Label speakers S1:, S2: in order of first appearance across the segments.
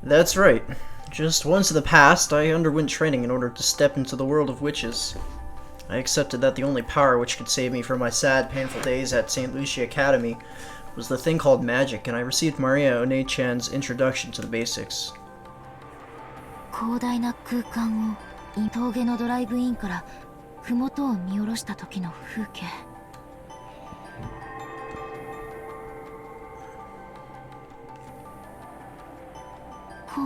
S1: That's right. Just once in the past, I underwent training in order to step into the world of witches. I accepted that the only power which could save me from my sad, painful days at St. Lucia Academy was the thing called magic, and I received Maria One-chan's introduction to the basics.
S2: 広大な空間を峠のドライブインから麓を見下ろした時の風景。こう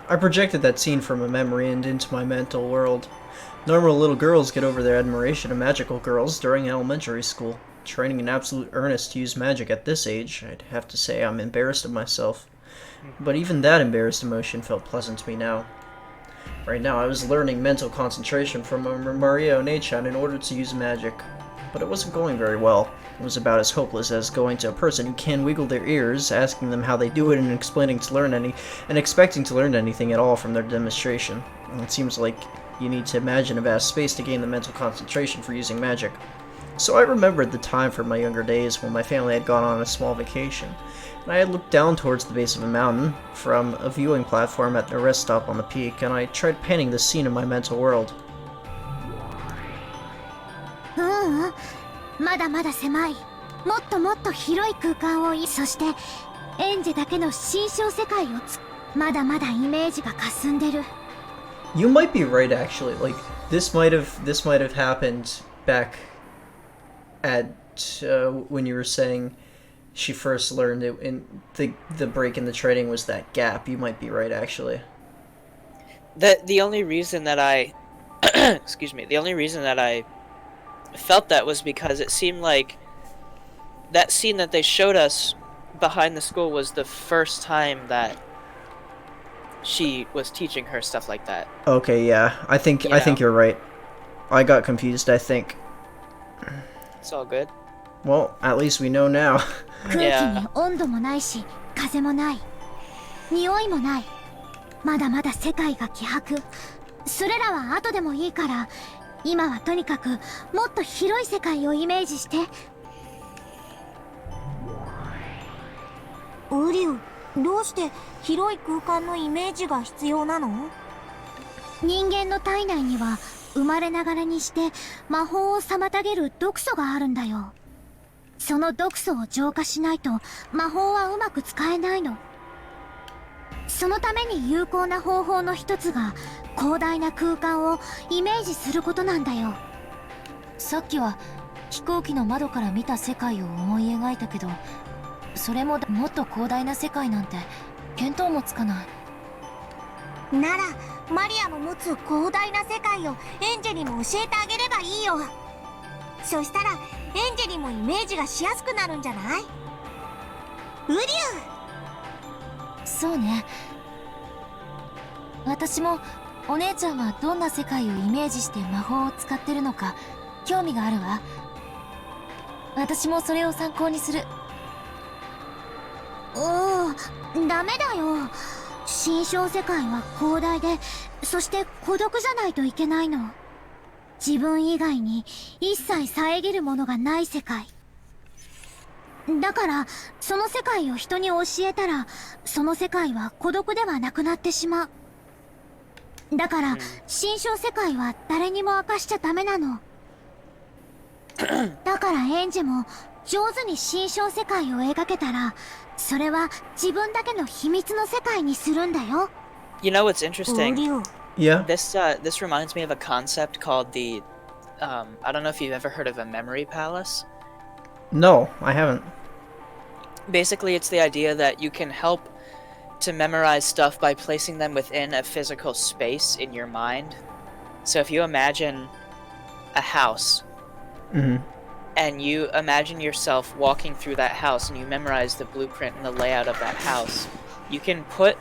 S1: I projected that scene from a memory and into my mental world. Normal little girls get over their admiration of magical girls during elementary school. Training in absolute earnest to use magic at this age, I'd have to say I'm embarrassed of myself. But even that embarrassed emotion felt pleasant to me now. Right now, I was learning mental concentration from Maria One-chan in order to use magic. But it wasn't going very well. It was about as hopeless as going to a person who can wiggle their ears, asking them how they do it, and expecting to learn anything at all from their demonstration. And it seems like you need to imagine a vast space to gain the mental concentration for using magic. So I remembered the time from my younger days when my family had gone on a small vacation, and I had looked down towards the base of a mountain from a viewing platform at a rest stop on the peak, and I tried painting the scene in my mental world.
S2: まだまだ狭い。もっともっと広い空間をそして園児だけの心象世界をまだまだイメージが霞んでる。
S1: You might be right, actually. Like this might have happened back at when you were saying she first learned it, and the break in the training was that gap. You might be right, actually.
S3: The only reason that I excuse me, the only reason that I felt that was because it seemed like that scene that they showed us behind the school was the first time that she was teaching her stuff like that.
S1: Okay, yeah. I think you're right. I got confused, I think.
S3: It's all good.
S1: Well, at least we know now.
S2: 空気に温度もないし、風もない。匂いもない。まだまだ世界が希薄。それらは後でもいいから、今はとにかくもっと広い世界をイメージして。
S4: ウリュウ、どうして広い空間のイメージが必要なの？
S2: 人間の体内には生まれながらにして魔法を妨げる毒素があるんだよ。その毒素を浄化しないと魔法はうまく使えないの。そのために有効な方法の一つが広大な空間をイメージすることなんだよ。さっきは飛行機の窓から見た世界を思い描いたけど、それももっと広大な世界なんて見当もつかない。
S4: ならマリアの持つ広大な世界をエンジェにも教えてあげればいいよ。そしたらエンジェにもイメージがしやすくなるんじゃない？ウリュウ。
S2: そうね。私もお姉ちゃんはどんな世界をイメージして魔法を使ってるのか興味があるわ。私もそれを参考にする。ダメだよ。心象世界は広大で、そして孤独じゃないといけないの。自分以外に一切遮るものがない世界。だからその世界を人に教えたら、その世界は孤独ではなくなってしまう。だから心象世界は誰にも明かしちゃダメなの。だからエンジェも上手に心象世界を描けたら、それは自分だけの秘密の世界にするんだよ。
S3: You know what's interesting?
S1: Yeah.
S3: This reminds me of a concept called the I don't know if you've ever heard of a memory palace.
S1: No, I haven't.
S3: Basically, it's the idea that you can help to memorize stuff by placing them within a physical space in your mind. So if you imagine a house, and you imagine yourself walking through that house and you memorize the blueprint and the layout of that house, you can put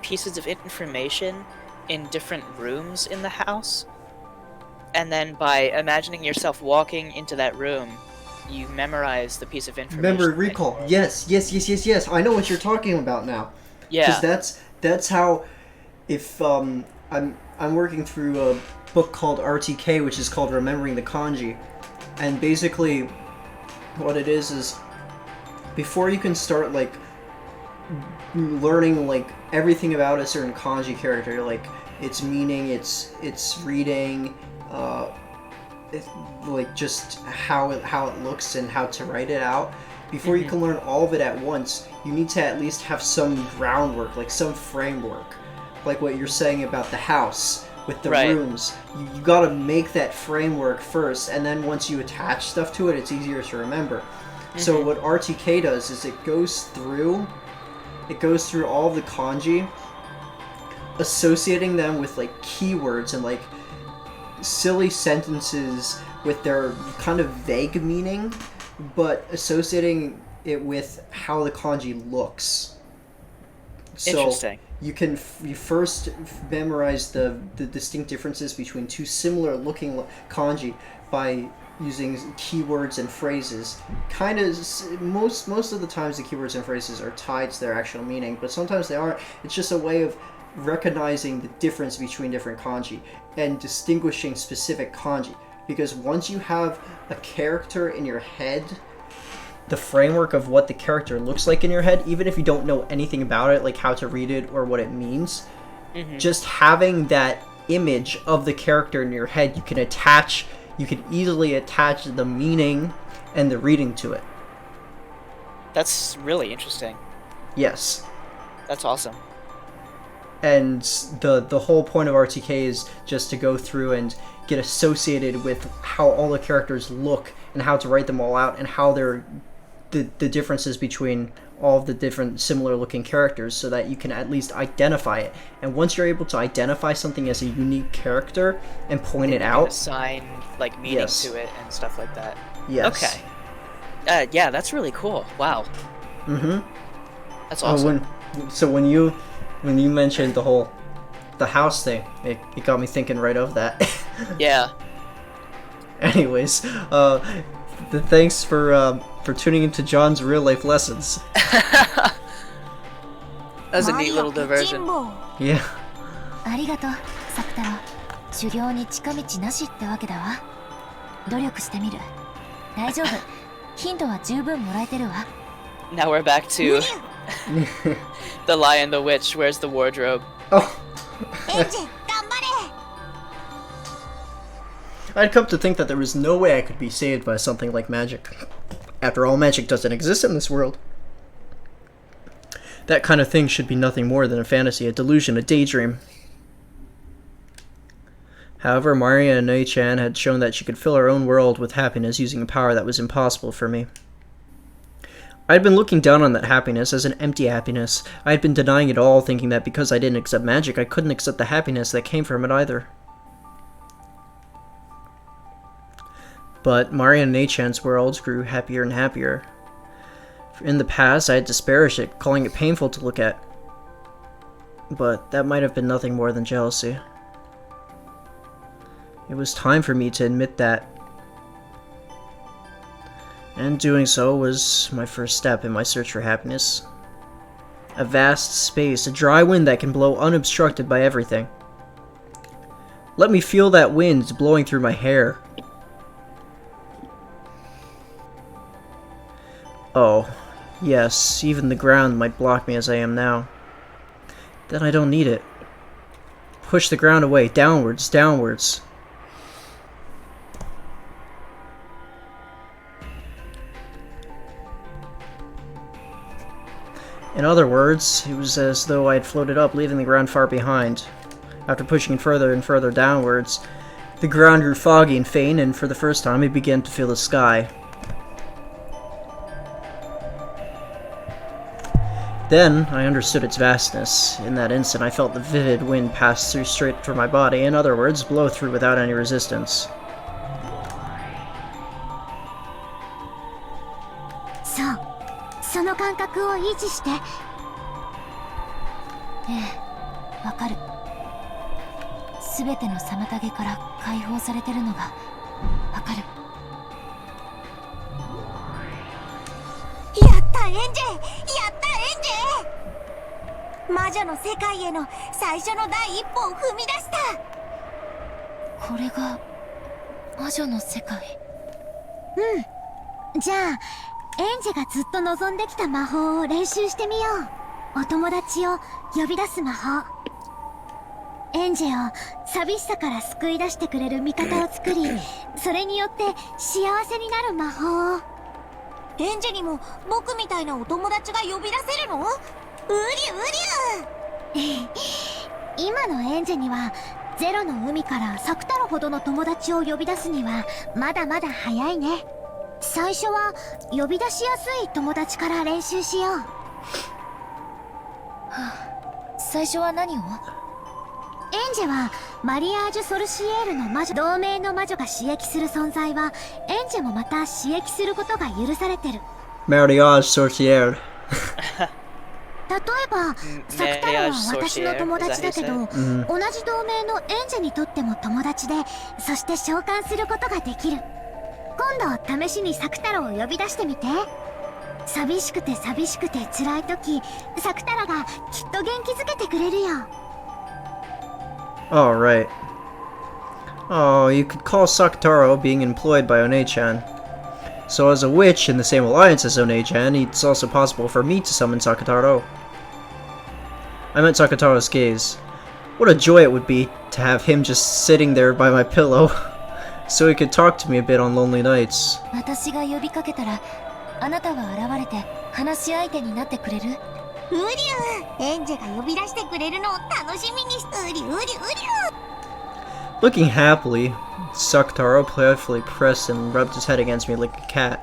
S3: pieces of information in different rooms in the house, and then by imagining yourself walking into that room, you memorize the piece of information.
S1: Memory recall. Yes. I know what you're talking about now.
S3: Yeah.
S1: Because that's how, if I'm working through a book called RTK, which is called Remembering the Kanji, and basically what it is before you can start like learning like everything about a certain kanji character, like its meaning, its reading, it, like just how it looks and how to write it out. Before you can learn all of it at once, you need to at least have some groundwork, like some framework, like what you're saying about the house with the rooms. You got to make that framework first, and then once you attach stuff to it, it's easier to remember. So what RTK does is it goes through all of the kanji, associating them with like keywords and like silly sentences with their kind of vague meaning, but associating it with how the kanji looks. So
S3: Interesting.
S1: you first memorize the distinct differences between two similar looking kanji by using keywords and phrases. Kind of most of the times the keywords and phrases are tied to their actual meaning, but sometimes they aren't. It's just a way of recognizing the difference between different kanji and distinguishing specific kanji. Because once you have a character in your head, the framework of what the character looks like in your head, even if you don't know anything about it, like how to read it or what it means, just having that image of the character in your head, you can easily attach the meaning and the reading to it.
S3: That's really interesting.
S1: Yes.
S3: That's awesome.
S1: And the whole point of RTK is just to go through and get associated with how all the characters look and how to write them all out and how they're the differences between all of the different similar looking characters, so that you can at least identify it. And once you're able to identify something as a unique character and point it out,
S3: assign like meaning to it and stuff like that.
S1: Yes.
S3: Okay. Yeah, that's really cool. Wow. That's awesome.
S1: When you mentioned the house thing, it got me thinking right of that.
S3: Yeah.
S1: Anyways, thanks for tuning into John's real life lessons.
S3: That's a neat little diversion.
S1: Yeah.
S2: ありがとう、サクタロ。修行に近道なしってわけだわ。努力してみる。大丈夫。ヒントは十分もらえてるわ。
S3: Now we're back to the Lion, the Witch. Where's the wardrobe?
S1: Oh. I'd come to think that there was no way I could be saved by something like magic. After all, magic doesn't exist in this world. That kind of thing should be nothing more than a fantasy, a delusion, a daydream. However, Maria Nei-chan had shown that she could fill her own world with happiness using a power that was impossible for me. I had been looking down on that happiness as an empty happiness. I had been denying it all, thinking that because I didn't accept magic, I couldn't accept the happiness that came from it either. But Maria Nei-chan's world grew happier and happier. In the past, I had disparaged it, calling it painful to look at. But that might have been nothing more than jealousy. It was time for me to admit that. And doing so was my first step in my search for happiness. A vast space, a dry wind that can blow unobstructed by everything. Let me feel that wind blowing through my hair. Oh, yes, even the ground might block me as I am now. Then I don't need it. Push the ground away, downwards, downwards. In other words, it was as though I had floated up, leaving the ground far behind. After pushing further and further downwards, the ground grew foggy and faint, and for the first time I began to feel the sky. Then, I understood its vastness. In that instant, I felt the vivid wind pass through straight through my body, in other words, blow through without any resistance.
S2: So, その感覚を維持して。ええ、わかる。すべての妨げから解放されてるのがわかる。
S4: やったエンジェ、やったエンジェ。魔女の世界への最初の第一歩を踏み出した。
S2: これが魔女の世界。じゃあエンジェがずっと望んできた魔法を練習してみよう。お友達を呼び出す魔法。エンジェを寂しさから救い出してくれる味方を作り、それによって幸せになる魔法を。
S4: エンジェにも僕みたいなお友達が呼び出せるの？うりゅうりゅう。
S2: 今のエンジェにはゼロの海からサクタロほどの友達を呼び出すにはまだまだ早いね。最初は呼び出しやすい友達から練習しよう。最初は何を？エンジェはマリアージュ・ソルシエールの魔女、同盟の魔女が刺激する存在はエンジェもまた刺激することが許されてる。
S1: Mariage sorcière.
S2: 例えばサクタロは私の友達だけど、同じ同盟のエンジェにとっても友達で、そして召喚することができる。今度試しにサクタロを呼び出してみて。寂しくて辛い時、サクタロがきっと元気づけてくれるよ。
S1: Alright. Oh, you could call Sakutaro being employed by One-chan. So as a witch in the same alliance as One-chan, it's also possible for me to summon Sakutaro. I meant Sakutaro's gaze. What a joy it would be to have him just sitting there by my pillow, so he could talk to me a bit on lonely nights.
S2: 私が呼びかけたら、あなたは現れて話し相手になってくれる？
S4: うりゅう、エンジェが呼び出してくれるのを楽しみにして。うりゅう。
S1: Looking happily, Sakutaro playfully pressed and rubbed his head against me like a cat.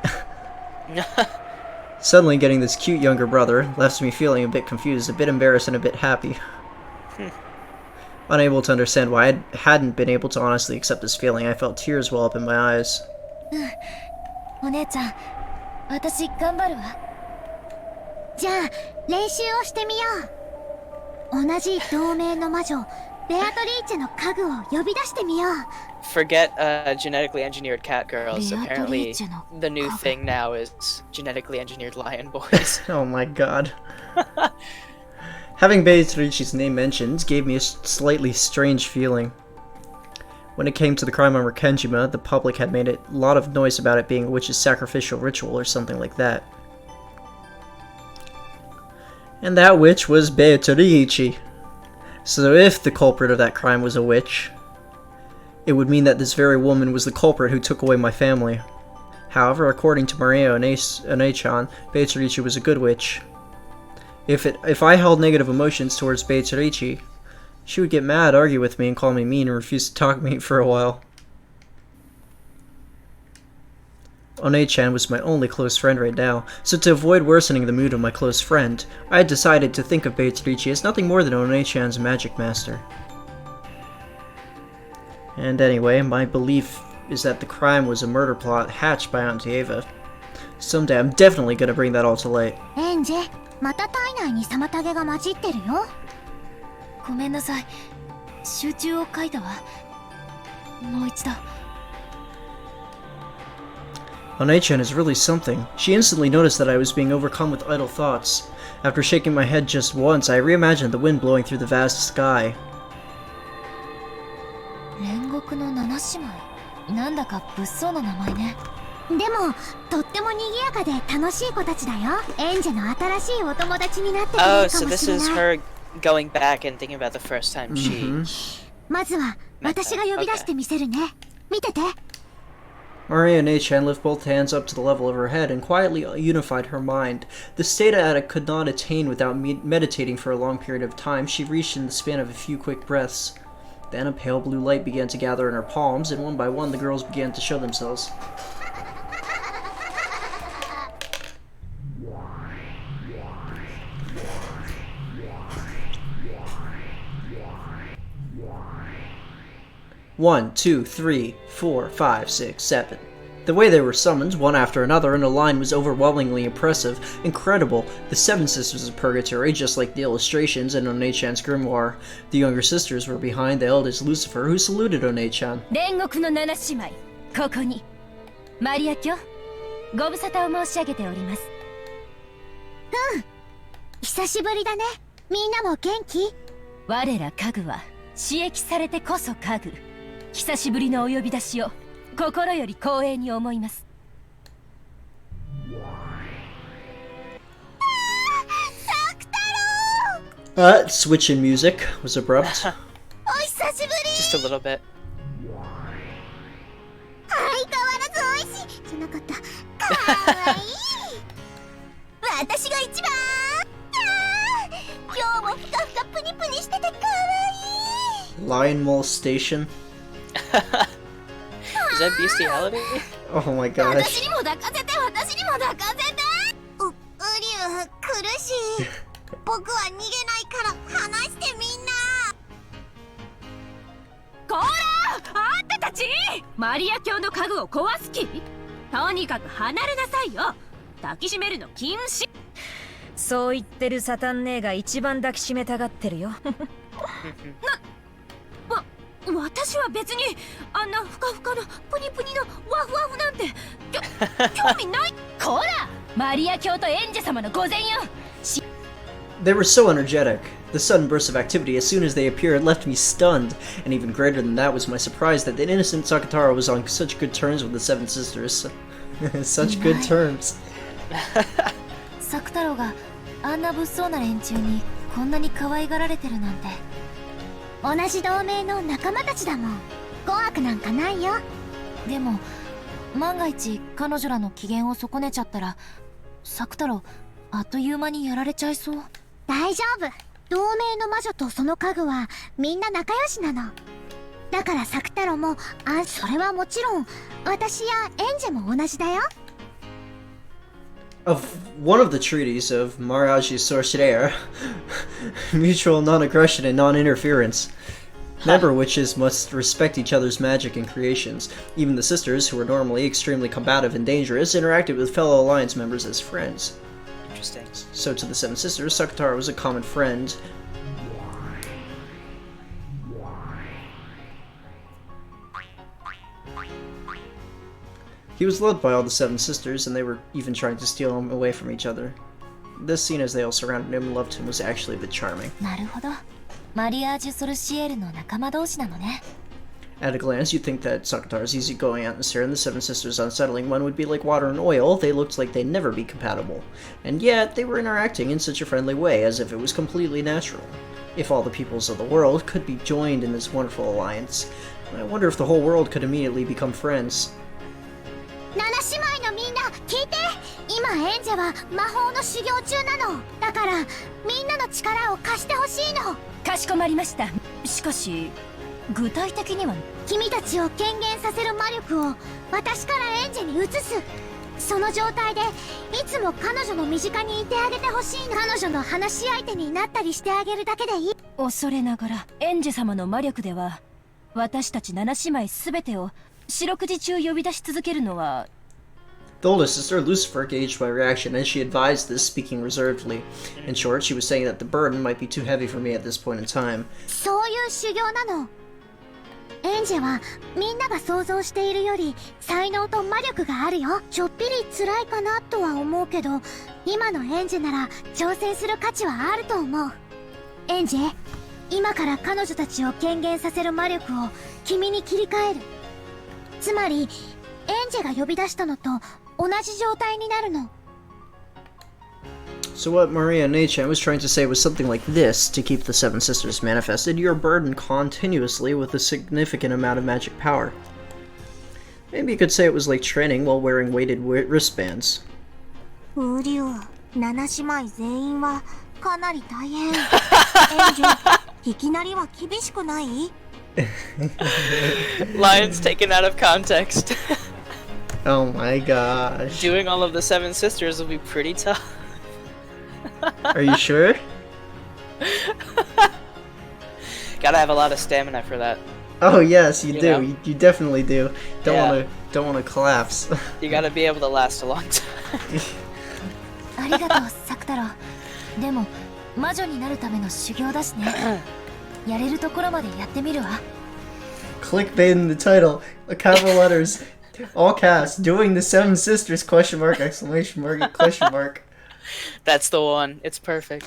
S1: Suddenly getting this cute younger brother left me feeling a bit confused, a bit embarrassed, and a bit happy. Unable to understand why I hadn't been able to honestly accept this feeling, I felt tears well up in my eyes.
S2: お姉ちゃん、私頑張るわ。じゃあ練習をしてみよう。同じ同盟の魔女ベアトリーチェの家具を呼び出してみよう。
S3: Forget genetically engineered cat girls. Apparently, the new thing now is genetically engineered lion boys.
S1: Oh my god. Having Beatrice's name mentioned gave me a slightly strange feeling. When it came to the crime on Rikenjima, the public had made a lot of noise about it being a witch's sacrificial ritual or something like that. And that witch was Beatrice. So if the culprit of that crime was a witch, it would mean that this very woman was the culprit who took away my family. However, according to Maria One-chan, Beatrice was a good witch. If I held negative emotions towards Beatrice, she would get mad, argue with me, and call me mean, and refuse to talk to me for a while. One-chan was my only close friend right now, so to avoid worsening the mood of my close friend, I had decided to think of Beatrice as nothing more than One-chan's magic master. And anyway, my belief is that the crime was a murder plot hatched by Aunt Eva. Someday I'm definitely gonna bring that all to light.
S2: エンジェ、また体内に妨げが混じってるよ。ごめんなさい。集中を欠いたわ。もう一度。
S1: One-chan is really something. She instantly noticed that I was being overcome with idle thoughts. After shaking my head just once, I reimagined the wind blowing through the vast sky.
S2: 煉獄の七姉妹。なんだか物騒な名前ね。でも、とっても賑やかで楽しい子たちだよ。エンジェの新しいお友達になってくれるか
S3: Oh,
S2: もし
S3: so
S2: れない。
S3: this is her going back and thinking about the first time she...
S2: まずは私が呼び出してみせるね。見てて。
S1: Maria One-chan lifted both hands up to the level of her head and quietly unified her mind. The state I could not attain without meditating for a long period of time, she reached in the span of a few quick breaths. Then a pale blue light began to gather in her palms, and one by one the girls began to show themselves. One, two, three, 4, 5, 6, 7. The way they were summoned, one after another, in a line was overwhelmingly impressive, incredible. The 7 Sisters of Purgatory, just like the illustrations in One-chan's grimoire. The younger sisters were behind the eldest Lucifer, who saluted One-chan.
S2: 煉獄の七姉妹、ここに。マリア卿、ご無沙汰を申し上げております。うん。久しぶりだね。みんなも元気？我ら家具は刺激されてこそ家具。久しぶりのお呼び出しを心より光栄に思います。サクタロ
S1: Switch in music was abrupt.
S4: お久しぶり。
S3: Just a little bit.
S4: 相変わらず美味しいじゃなかった。かわいい。私が一番。今日もふかふかプニプニしててかわいい。
S1: Lion molestation.
S3: Is that bestiality?
S1: Oh my
S4: 私
S1: gosh.
S4: にも抱かせて、私にも抱かせて。うりゅう苦しい。僕は逃げないから離してみんな。
S5: こらあんたたちマリア教の家具を壊す気？とにかく離れなさいよ。抱きしめるの禁止。
S6: そう言ってるサタン姉が一番抱きしめたがってるよ。
S5: 私は別にあんなふかふかのプニプニのワフワフなんて興味ない。こらマリア教とエンジェ様の御前よ。
S1: They were so energetic. The sudden burst of activity as soon as they appeared left me stunned, and even greater than that was my surprise that the innocent Sakataro was on such good terms with the Seven Sisters. Such good terms.
S2: サク太郎があんな物騒な連中にこんなに可愛がられてるなんて。同じ同盟の仲間たちだもん。怖くなんかないよ。でも万が一彼女らの機嫌を損ねちゃったらサク太郎あっという間にやられちゃいそう。大丈夫。同盟の魔女とその家具はみんな仲良しなの。だからサク太郎もそれはもちろん私やエンジェも同じだよ。
S1: Of one of the treaties of Mariage Sorcière, mutual non-aggression and non-interference, member witches must respect each other's magic and creations. Even the sisters, who were normally extremely combative and dangerous, interacted with fellow alliance members as friends.
S3: Interesting.
S1: So to the Seven Sisters, Sakatara was a common friend. He was loved by all the Seven Sisters, and they were even trying to steal him away from each other. This scene as they all surrounded him and loved him was actually a bit charming.
S2: なるほど。マリアージュ・ソルシエールの仲間同士なのね。
S1: At a glance, you'd think that Sakatara's easygoing atmosphere and the Seven Sisters' unsettling one would be like water and oil. They looked like they'd never be compatible. And yet, they were interacting in such a friendly way, as if it was completely natural. If all the peoples of the world could be joined in this wonderful alliance, I wonder if the whole world could immediately become friends.
S2: 七姉妹のみんな聞いて。今エンジェは魔法の修行中なの。だからみんなの力を貸してほしいの。
S5: かしこまりました。しかし具体的には
S2: 君たちを権限させる魔力を私からエンジェに移す。その状態でいつも彼女の身近にいてあげてほしいの。彼女の話し相手になったりしてあげるだけでいい。
S5: 恐れながらエンジェ様の魔力では私たち七姉妹すべてを四六時中呼び出し続けるのは。
S1: The oldest sister, Lucifer, gauged my reaction, and she advised this, speaking reservedly. In short, she was saying that the burden might be too heavy for me at this point in time.
S2: そういう修行なの。エンジェはみんなが想像しているより才能と魔力があるよ。ちょっぴり辛いかなとは思うけど、今のエンジェなら挑戦する価値はあると思う。エンジェ、今から彼女たちを権限させる魔力を君に切り替える。つまりエンジェが呼び出したのと同じ状態になるの。
S1: So what Maria Nechan was trying to say was something like this: to keep the Seven Sisters manifested, you're burdened continuously with a significant amount of magic power. Maybe you could say it was like training while wearing weighted wristbands.
S4: うりゅう、七姉妹全員はかなり大変。エンジェ、いきなりは厳しくない？
S3: Lines taken out of context.
S1: Oh my gosh.
S3: Doing all of the Seven Sisters will be pretty tough.
S1: Are you sure?
S3: Gotta have a lot of stamina for that.
S1: Oh yes, you
S3: You
S1: do.
S3: know?
S1: You definitely do.
S3: Yeah.
S1: Don't wanna collapse.
S3: You gotta be able to last a long time.
S2: ありがとう、サク太郎。でも魔女になるための修行だしね。やれるところまでやってみるわ。
S1: Clickbait in the title. Capital letters. All caps. Doing the Seven Sisters? Question mark! Exclamation mark! Question mark!
S3: That's the one. It's perfect.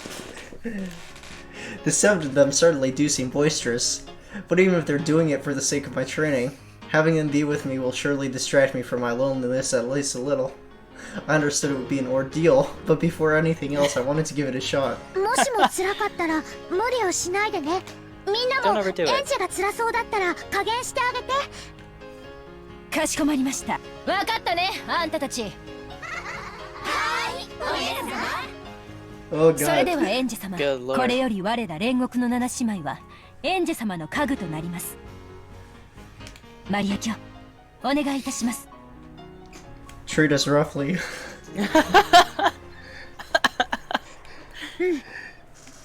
S1: The seven of them certainly do seem boisterous, but even if they're doing it for the sake of my training, having them be with me will surely distract me from my loneliness at least a little. I understood it would be an ordeal, but before anything else, I wanted to give it a shot.
S2: もしも辛かったら無理をしないでね。みんなも
S3: Don't
S2: エン
S3: overdo
S2: ジ
S3: it.
S2: が辛そうだったら加減してあげて。
S5: かしこまりました。わかったね、あんたたち。
S1: Oh
S5: それで
S1: god.
S5: はエンジェ様、
S3: Good lord.
S5: これより我ら煉獄の七姉妹はエンジェ様の家具となります。マリア卿、お願いいたします。
S1: Treat us roughly.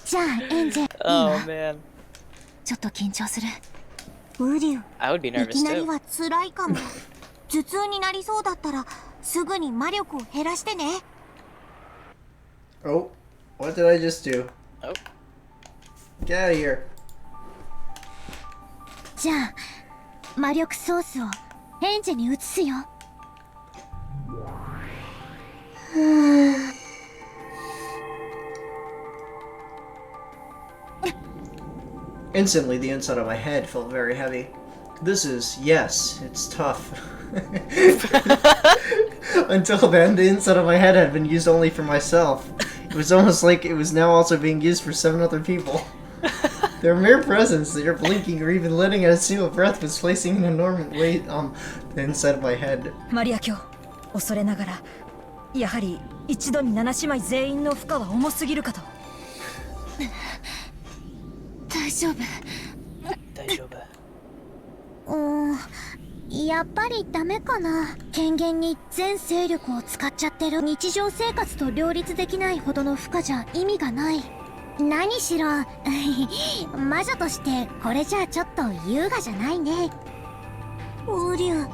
S2: じゃあエンジェ、いい
S3: Oh
S2: わ。
S3: man.
S2: ちょっと緊張する。
S4: ウリュ
S3: I would be
S4: い
S3: nervous
S4: きなり
S3: too.
S4: は辛いかも。頭痛になりそうだったらすぐに魔力を減らしてね。
S1: Oh, what did I just do?
S3: Oh.
S1: Get out of here.
S2: じゃあ魔力ソースをエンジェに移すよ。
S1: Instantly, the inside of my head felt very heavy. Yes, it's tough. Until then, the inside of my head had been used only for myself. It was almost like it was now also being used for 7 other people. Their mere presence, their blinking, or even letting out a single breath was placing an enormous weight on the inside of my head.
S6: マリア卿、恐れながらやはり一度に七姉妹全員の負荷は重すぎるかと。
S2: 大丈夫。
S3: 大丈夫。
S2: やっぱりダメかな。権限に全勢力を使っちゃってる。日常生活と両立できないほどの負荷じゃ意味がない。何しろ魔女としてこれじゃあちょっと優雅じゃないね。
S4: ウリュ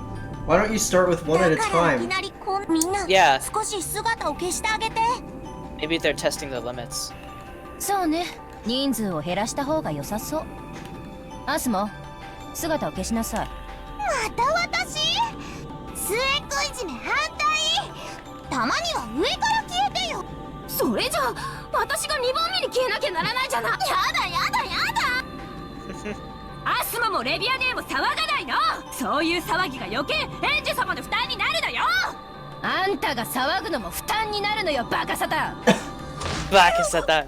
S1: Why don't you start with one at a
S4: だからいき
S1: time?
S4: なりみんな
S3: Yeah.
S4: 少し姿を消してあげて。
S3: Maybe they're testing the limits.
S5: そうね、人数を減らした方が良さそう。アスモ、姿を消しなさい。
S4: また私？末っ子いじめ反対。たまには上から消えてよ。
S5: それじゃあ私が2番目に消えなきゃならないじゃない。
S4: やだやだやだ。
S5: アスモもレビア姉も騒がないの。そういう騒ぎが余計エンジェ様の負担になるのよ。あんたが騒ぐのも負担になるのよ、バカサタン。
S3: Black is at that.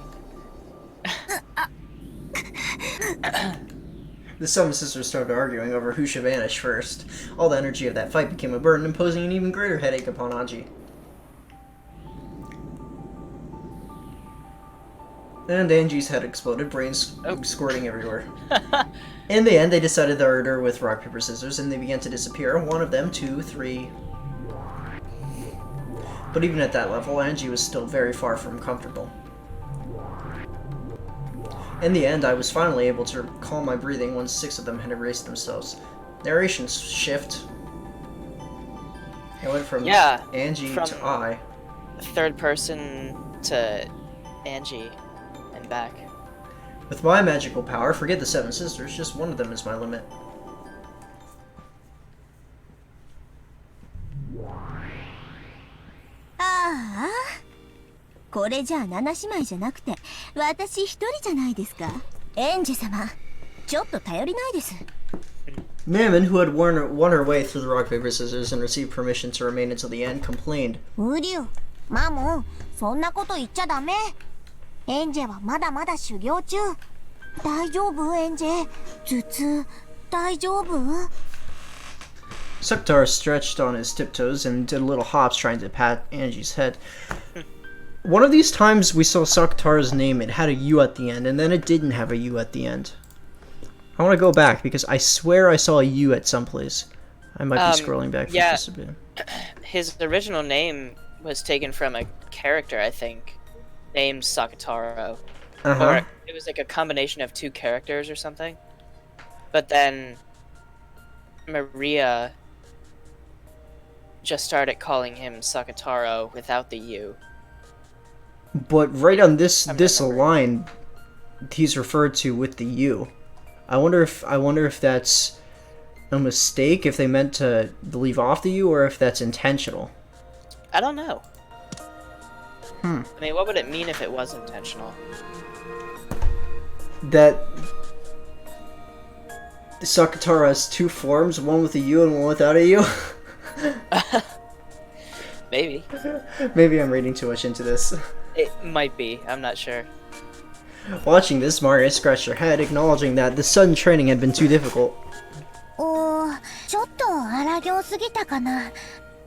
S1: The Seven Sisters started arguing over who should vanish first. All the energy of that fight became a burden, imposing an even greater headache upon Anji. And Angie's head exploded, brains squirting everywhere. In the end, they decided the order with rock, paper, scissors, and they began to disappear. 1 of them, 2, 3. But even at that level, Angie was still very far from comfortable. In the end, I was finally able to calm my breathing once 6 of them had erased themselves. Narration shift. It went from Angie
S3: from
S1: to I.
S3: Third person to Angie and back.
S1: With my magical power, forget the 7 sisters, just 1 of them is my limit.
S4: ああ、これじゃあ七姉妹じゃなくて私一人じゃないですか。エンジ様、ちょっと頼りないです。
S1: Mammon, who had won her way through the rock, paper, scissors and received permission to remain until the end, complained.
S4: ウリュウ、マモン、そんなこと言っちゃダメ。エンジェはまだまだ修行中。大丈夫エンジェ？頭痛、大丈夫？
S1: Suktar stretched on his tiptoes and did little hops trying to pat Angie's head. One of these times we saw Suktar's name, it had a U at the end, and then it didn't have a U at the end. I want to go back, because I swear I saw a U at some place. I might be scrolling back for just a bit.
S3: His original name was taken from a character, I think, named Sakataro. Or it was like a combination of 2 characters or something. But then Maria just started calling him Sakataro without the U.
S1: But right on this line, he's referred to with the U. I wonder if that's a mistake, if they meant to leave off the U, or if that's intentional.
S3: I don't know. I mean, what would it mean if it was intentional?
S1: That Sakatara has 2 forms, one with a U and one without a U.
S3: Maybe.
S1: Maybe I'm reading too much into this.
S3: It might be. I'm not sure.
S1: Watching this, Maria scratched her head, acknowledging that the sudden training had been too difficult.
S2: おー、ちょっと荒行すぎたかな。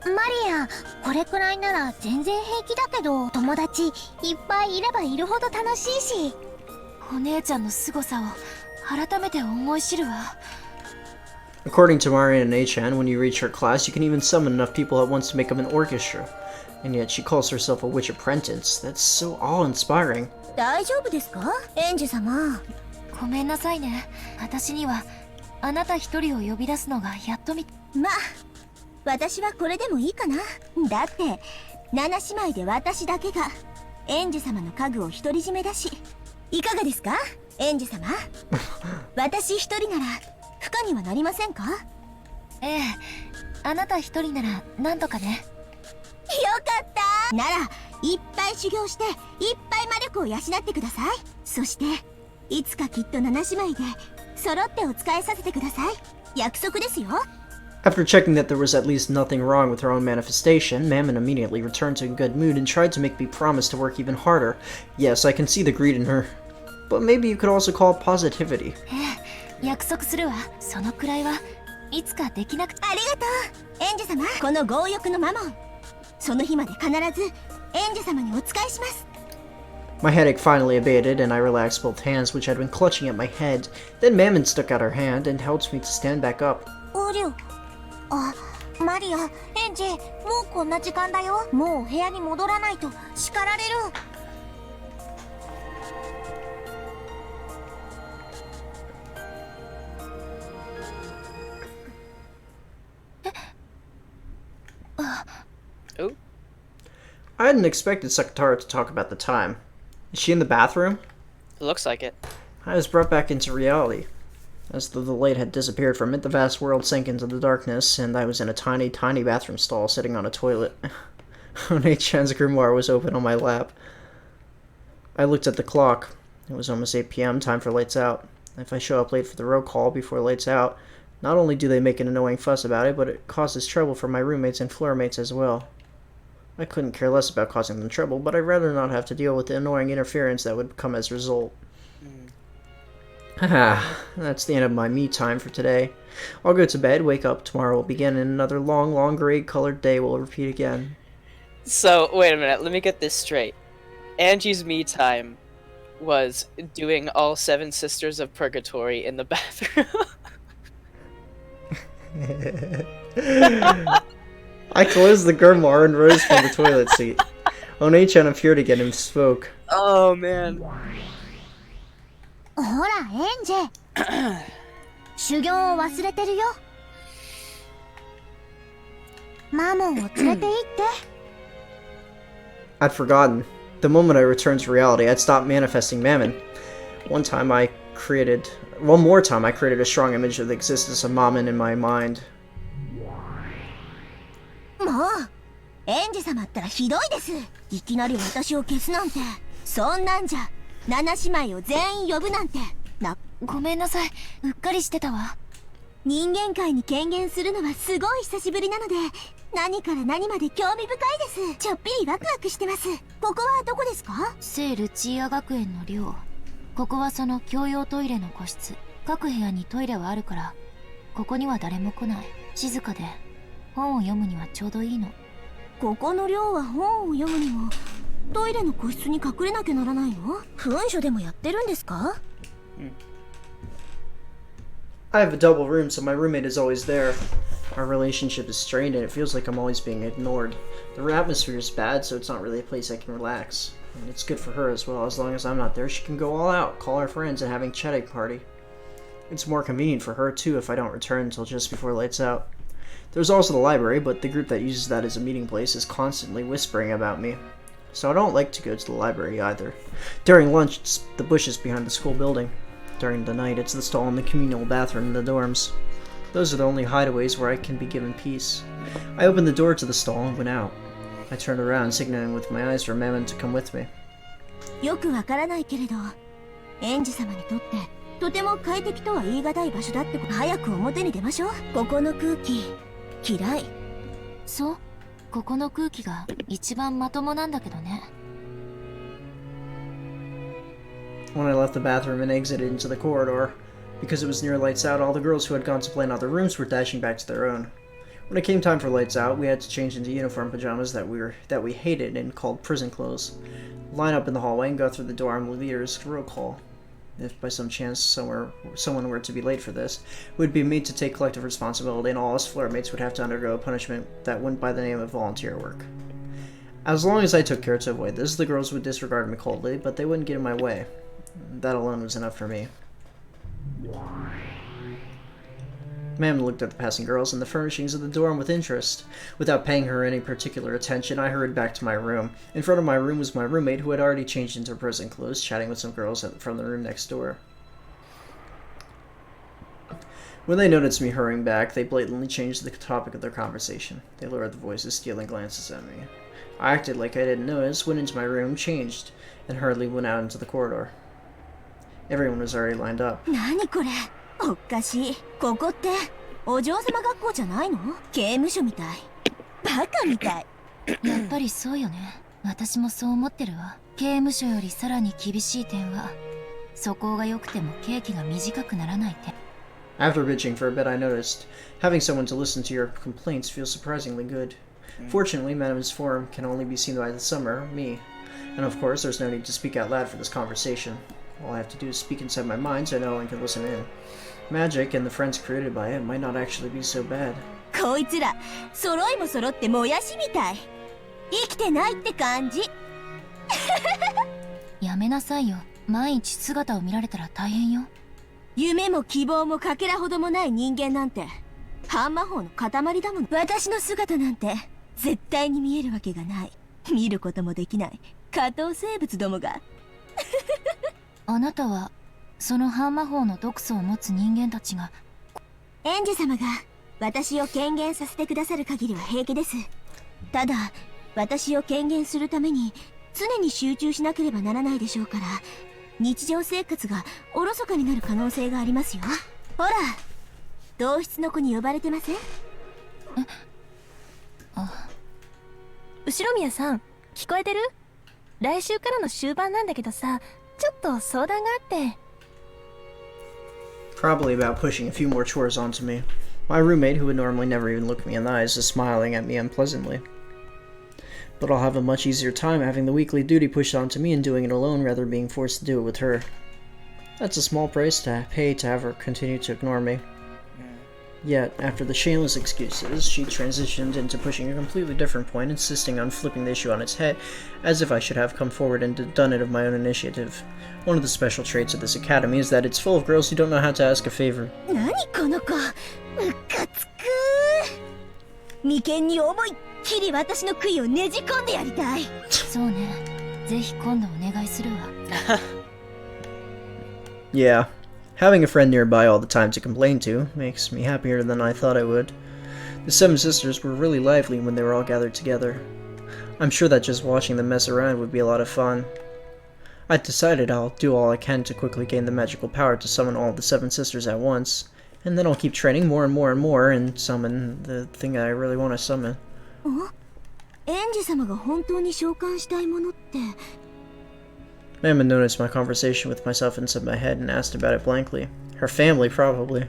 S2: マリア、これくらいなら全然平気だけど、友達いっぱいいればいるほど楽しいし。
S5: お姉ちゃんの凄さを改めて思い知るわ。
S1: According to Maria and A-chan, when you reach her class, you can even summon enough people at once to make up an orchestra. And yet she calls herself a witch apprentice. That's so awe-inspiring.
S2: 大丈夫ですか、エンジ様。
S5: ごめんなさいね。私にはあなた一人を呼び出すのがやっと
S4: まあ、私はこれでもいいかな。だって、7姉妹で私だけが、エンジ様の家具を独り占めだし。いかがですか、エンジ様。私一人なら、不可にはなりませんか？
S5: ええ、あなた一人ならなんとかね。
S4: よかったなら、いっぱい修行して、いっぱい魔力を養ってください。そして、いつかきっと7姉妹で、揃ってお使いさせてください。約束ですよ。
S1: After checking that there was at least nothing wrong with her own manifestation, Mammon immediately returned to a good mood and tried to make me promise to work even harder. Yes, I can see the greed in her. But maybe you could also call it positivity.
S5: 約束するわ。そのくらいはいつかできなくて。
S4: ありがとう、エンジ様。この強欲のマモン。その日まで必ず、エンジ様にお使いします。
S1: My headache finally abated, and I relaxed both hands, which had been clutching at my head. Then Mammon stuck out her hand and helped me to stand back up.
S4: おりゅう。あ、マリア、エンジ、もうこんな時間だよ。もうお部屋に戻らないと叱られる。
S3: Oh,
S1: I hadn't expected Sakatara to talk about the time. Is she in the bathroom?
S3: it looks like it.
S1: I was brought back into reality. As though the light had disappeared from it, the vast world sank into the darkness, and I was in a tiny, tiny bathroom stall sitting on a toilet. One-Chan's grimoire was open on my lap. I looked at the clock. It was almost 8 p.m., time for lights out. If I show up late for the roll call before lights out, not only do they make an annoying fuss about it, but it causes trouble for my roommates and floor mates as well. I couldn't care less about causing them trouble, but I'd rather not have to deal with the annoying interference that would come as a result. Haha, that's the end of my me time for today. I'll go to bed, wake up, tomorrow will begin, and another long, long gray-colored day will repeat again.
S3: So, wait a minute, let me get this straight. Angie's me time was doing all 7 Sisters of Purgatory in the bathroom.
S1: I closed the grimoire and rose from the toilet seat. One-Chan appeared again and spoke.
S3: Oh, man.
S2: ほら、エンジ修行を忘れてるよ。マモンを連れて行って。
S1: I'd forgotten. The moment I returned to reality, I'd stopped manifesting Mammon. One more time I created a strong image of the existence of Mammon in my mind.
S4: もう、エンジ様ったらひどいです。いきなり私を消すなんて。そんなんじゃ。7姉妹を全員呼ぶなんて
S5: ごめんなさい、うっかりしてたわ。
S4: 人間界に権限するのはすごい久しぶりなので、何から何まで興味深いです。ちょっぴりワクワクしてます。ここはどこですか？
S5: 聖ルチーア学園の寮。ここはその共用トイレの個室。各部屋にトイレはあるから、ここには誰も来ない。静かで本を読むにはちょうどいいの。
S4: ここの寮は本を読むにもトイレの個室に隠れなきゃならないの？文書でもやってるんですか？
S1: I have a double room, so my roommate is always there. Our relationship is strained and it feels like I'm always being ignored. The atmosphere is bad, so it's not really a place I can relax. And it's good for her as well. As long as I'm not there, she can go all out, call her friends, and having a chatting party. It's more convenient for her, too, if I don't return until just before lights out. There's also the library, but the group that uses that as a meeting place is constantly whispering about me. So I don't like to go to the library either. During lunch, it's the bushes behind the school building. During the night, it's the stall in the communal bathroom in the dorms. Those are the only hideaways where I can be given peace. I opened the door to the stall and went out. I turned around, signaling with my eyes for Mammon to come with me.
S4: よくわからないけれど、エンジ様にとってとても快適とは言い難い場所だってこと。早く表に出ましょう。ここの空気嫌い。
S5: そう、ここの空気が一番まともなんだけどね。
S1: When I left the bathroom and exited into the corridor, because it was near lights out, all the girls who had gone to play in other rooms were dashing back to their own. When it came time for lights out, we had to change into uniform pajamas that we hated and called prison clothes, line up in the hallway and go through the dorm leader's roll call. If by some chance someone were to be late for this, we would be made to take collective responsibility, and all us floor mates would have to undergo a punishment that went by the name of volunteer work. As long as I took care to avoid this, the girls would disregard me coldly, but they wouldn't get in my way. That alone was enough for me. Ma'am looked at the passing girls and the furnishings of the dorm with interest. Without paying her any particular attention, I hurried back to my room. In front of my room was my roommate, who had already changed into prison clothes, chatting with some girls from the room next door. When they noticed me hurrying back, they blatantly changed the topic of their conversation. They lowered their voices, stealing glances at me. I acted like I didn't notice, went into my room, changed, and hurriedly went out into the corridor. Everyone was already lined up.
S4: 何これおかしい。ここってお嬢様学校じゃないの？刑務所みたい。バカみたい。
S5: やっぱりそうよね。私もそう思ってるわ。刑務所よりさらに厳しい点は、素行が良くても刑期が短くならない点。
S1: After bitching for a bit, I noticed having someone to listen to your complaints feels surprisingly good. Fortunately, Madame's form can only be seen by the summer, me. And of course, there's no need to speak out loud for this conversation. All I have to do is speak inside my mind so no one can listen in. Magic and the friends created by it might not actually be so bad.
S4: こいつら揃いも揃ってもやしみたい。生きてないって感じ。
S5: やめなさいよ。毎日姿を見られたら大変よ。
S4: 夢も希望もかけらほどもない人間なんて半魔法の塊だもん。私の姿なんて絶対に見えるわけがない。見ることもできない下等生物どもが。
S5: あなたはその半魔法の毒素を持つ人間たちが。
S4: エンジェ様が私を権限させてくださる限りは平気です。ただ私を権限するために常に集中しなければならないでしょうから、日常生活がおろそかになる可能性がありますよ。ほら、同室の子に呼ばれてません？
S7: 後ろ宮さん、聞こえてる？来週からの終盤なんだけどさ、ちょっと相談があって。
S1: Probably about pushing a few more chores onto me. My roommate, who would normally never even look me in the eyes, is smiling at me unpleasantly. But I'll have a much easier time having the weekly duty pushed onto me and doing it alone rather than being forced to do it with her. That's a small price to pay to have her continue to ignore me. Yet, after the shameless excuses, she transitioned into pushing a completely different point, insisting on flipping the issue on its head, as if I should have come forward and done it of my own initiative. One of the special traits of this academy is that it's full of girls who don't know how to ask a favor.
S4: 何この子、ムカつく。眉間に思いっきり私の杭をねじ込んでやりたい。
S5: そうね。ぜひ今度お願いするわ。
S1: Yeah. Having a friend nearby all the time to complain to makes me happier than I thought I would. The seven sisters were really lively when they were all gathered together. I'm sure that just watching them mess around would be a lot of fun. I decided I'll do all I can to quickly gain the magical power to summon all the seven sisters at once, and then I'll keep training more and more and more and summon the thing I really want to summon.
S4: エンジ様が本当に召喚したいものって。
S1: Mama noticed my conversation with myself inside my head and asked about it blankly. Her family, probably.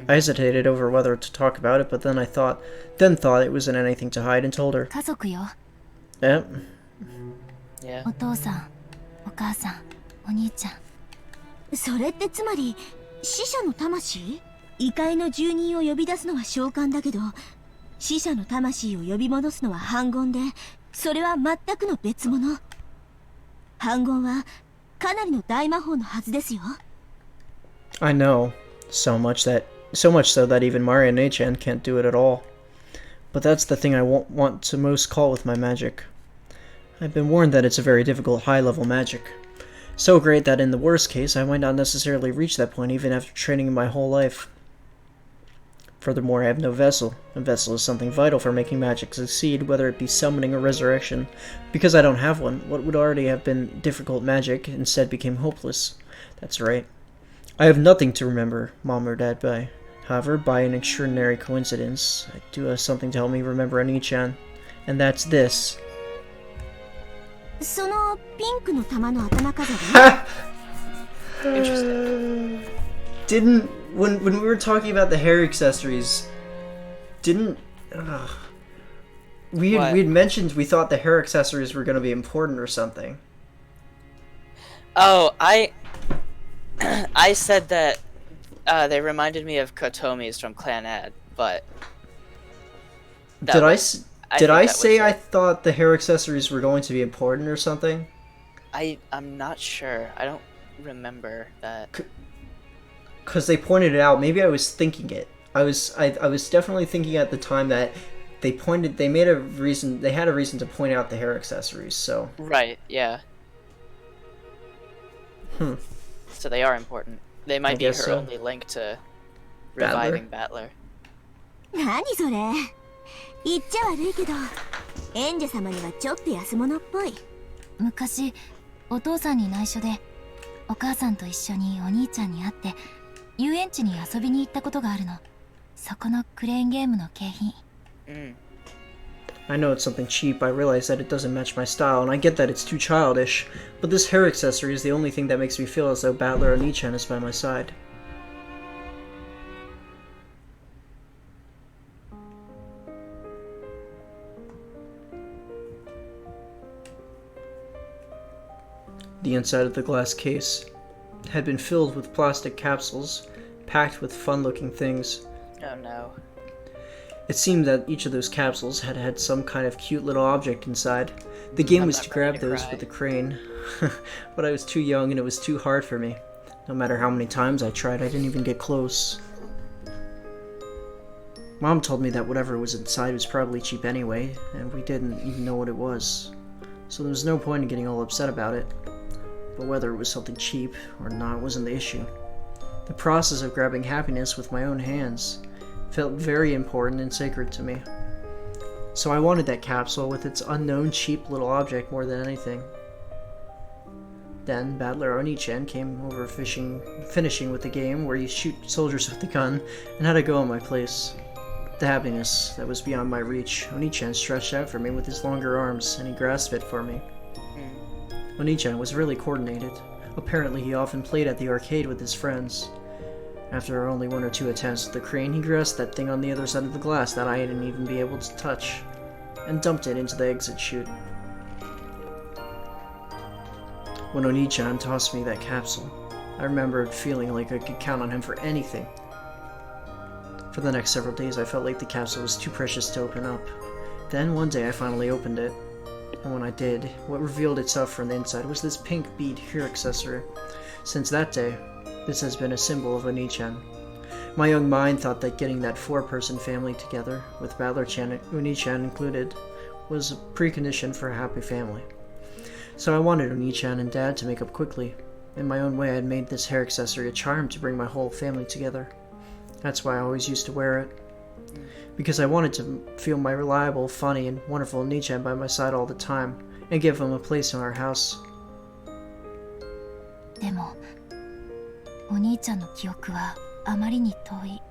S1: I hesitated over whether to talk about it, but then thought it wasn't anything to hide and told her.
S5: 家族よ。
S1: Yep.
S3: Yeah.
S5: お父さん、お母さん、お兄ちゃん。
S4: それってつまり死者の魂？異界の住人を呼び出すのは召喚だけど、死者の魂を呼び戻すのは反言で、それは全くの別物。反言はかなりの大魔法のはずですよ。
S1: I know. So much so that even Maria Nechan can't do it at all. But that's the thing I won't want to most call with my magic. I've been warned that it's a very difficult high-level magic. So great that in the worst case, I might not necessarily reach that point even after training my whole life. Furthermore, I have no vessel. A vessel is something vital for making magic succeed, whether it be summoning or resurrection. Because I don't have one, what would already have been difficult magic instead became hopeless. That's right. I have nothing to remember Mom or Dad by. However, by an extraordinary coincidence, I do have something to help me remember Anichan. And that's this.
S4: そのピンクの玉の頭飾り
S1: Didn't when we were talking about the hair accessories, didn't we
S3: What?
S1: had mentioned we thought the hair accessories were going to be important or something.
S3: Oh, I said that they reminded me of Kotomi's from Clan Ed, but
S1: Did I
S3: think
S1: say
S3: that
S1: I
S3: was it.
S1: thought the hair accessories were going to be important or something?
S3: I'm not sure. I don't remember that.
S1: Because they pointed it out. Maybe I was thinking it. I was definitely thinking at the time that they had a reason to point out the hair accessories. So
S3: Right, yeah. So they are important. They might be her
S1: guess so.
S3: only link to reviving Battler.
S4: 何それ言っちゃ悪いけど演者様にはちょっと安物っぽい。
S5: 昔お父さんに内緒でお母さんと一緒にお兄ちゃんに会って遊園地に遊びに行ったことがあるの。そこのクレーンゲームの景品。
S1: I know it's something cheap. I realize that it doesn't match my style, and I get that it's too childish. But this hair accessory is the only thing that makes me feel as though Battler Oni-chan is by my side. The inside of the glass case had been filled with plastic capsules, packed with fun-looking things.
S3: Oh no.
S1: It seemed that each of those capsules had had some kind of cute little object inside. The game
S3: I'm
S1: was
S3: not
S1: to
S3: ready
S1: grab
S3: to
S1: those
S3: cry.
S1: with a crane, but I was too young and it was too hard for me. No matter how many times I tried, I didn't even get close. Mom told me that whatever was inside was probably cheap anyway, and we didn't even know what it was. So there was no point in getting all upset about it. But whether it was something cheap or not wasn't the issue. The process of grabbing happiness with my own hands felt very important and sacred to me. So I wanted that capsule with its unknown cheap little object more than anything. Then Battler Oni-chan came over finishing with the game where you shoot soldiers with the gun and had to go in my place. The happiness that was beyond my reach, Oni-chan stretched out for me with his longer arms and he grasped it for me. Oni-chan was really coordinated. Apparently he often played at the arcade with his friends. After only one or two attempts with the crane, he grasped that thing on the other side of the glass that I didn't even be able to touch, and dumped it into the exit chute. When Oni-chan tossed me that capsule, I remembered feeling like I could count on him for anything. For the next several days, I felt like the capsule was too precious to open up. Then one day I finally opened it, and when I did, what revealed itself from the inside was this pink bead hair accessory. Since that day, this has been a symbol of Oni-chan. My young mind thought that getting that four-person family together, with Battler-chan and Oni-chan included, was a precondition for a happy family. So I wanted Oni-chan and Dad to make up quickly. In my own way, I had made this hair accessory a charm to bring my whole family together. That's why I always used to wear it. Because I wanted to feel my reliable, funny, and wonderful Oni-chan by my side all the time, and give him a place in our house.
S5: でもお兄ちゃんの記憶はあまりに遠い。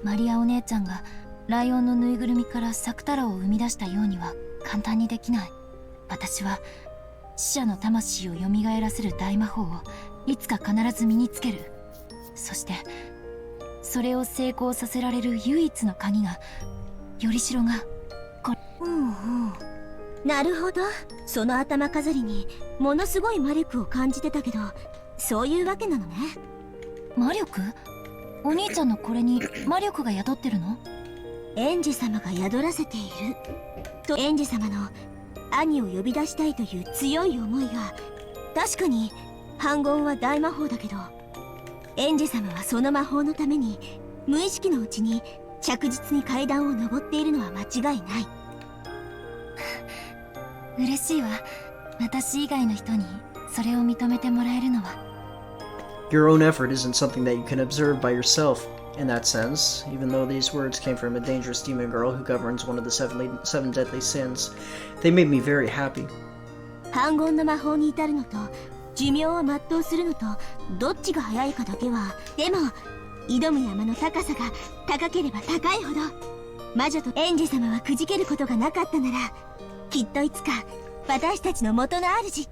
S5: マリアお姉ちゃんがライオンのぬいぐるみからサク太郎を生み出したようには簡単にできない。私は死者の魂を蘇らせる大魔法をいつか必ず身につける。そしてそれを成功させられる唯一の鍵がよりしろが
S4: なるほど。その頭飾りにものすごい魔力を感じてたけど、そういうわけなのね。
S5: 魔力？お兄ちゃんのこれに魔力が宿ってるの？
S4: エンジ様が宿らせていると、エンジ様の兄を呼び出したいという強い思いが、確かに反言は大魔法だけど、エンジ様はその魔法のために無意識のうちに着実に階段を登っているのは間違いない。
S5: 嬉しいわ。私以外の人にそれを認めてもらえるのは。
S1: Your own effort isn't something that you can observe by yourself. In that sense, even though these words came from a dangerous demon girl who governs one of the seven deadly sins, they made me very happy.
S4: 反言の魔法に至るのと寿命を全うするのとどっちが早いかだけは、でも挑む山の高さが高ければ高いほど魔女と園児様はくじけることがなかったなら、きっといつか私たちの元の主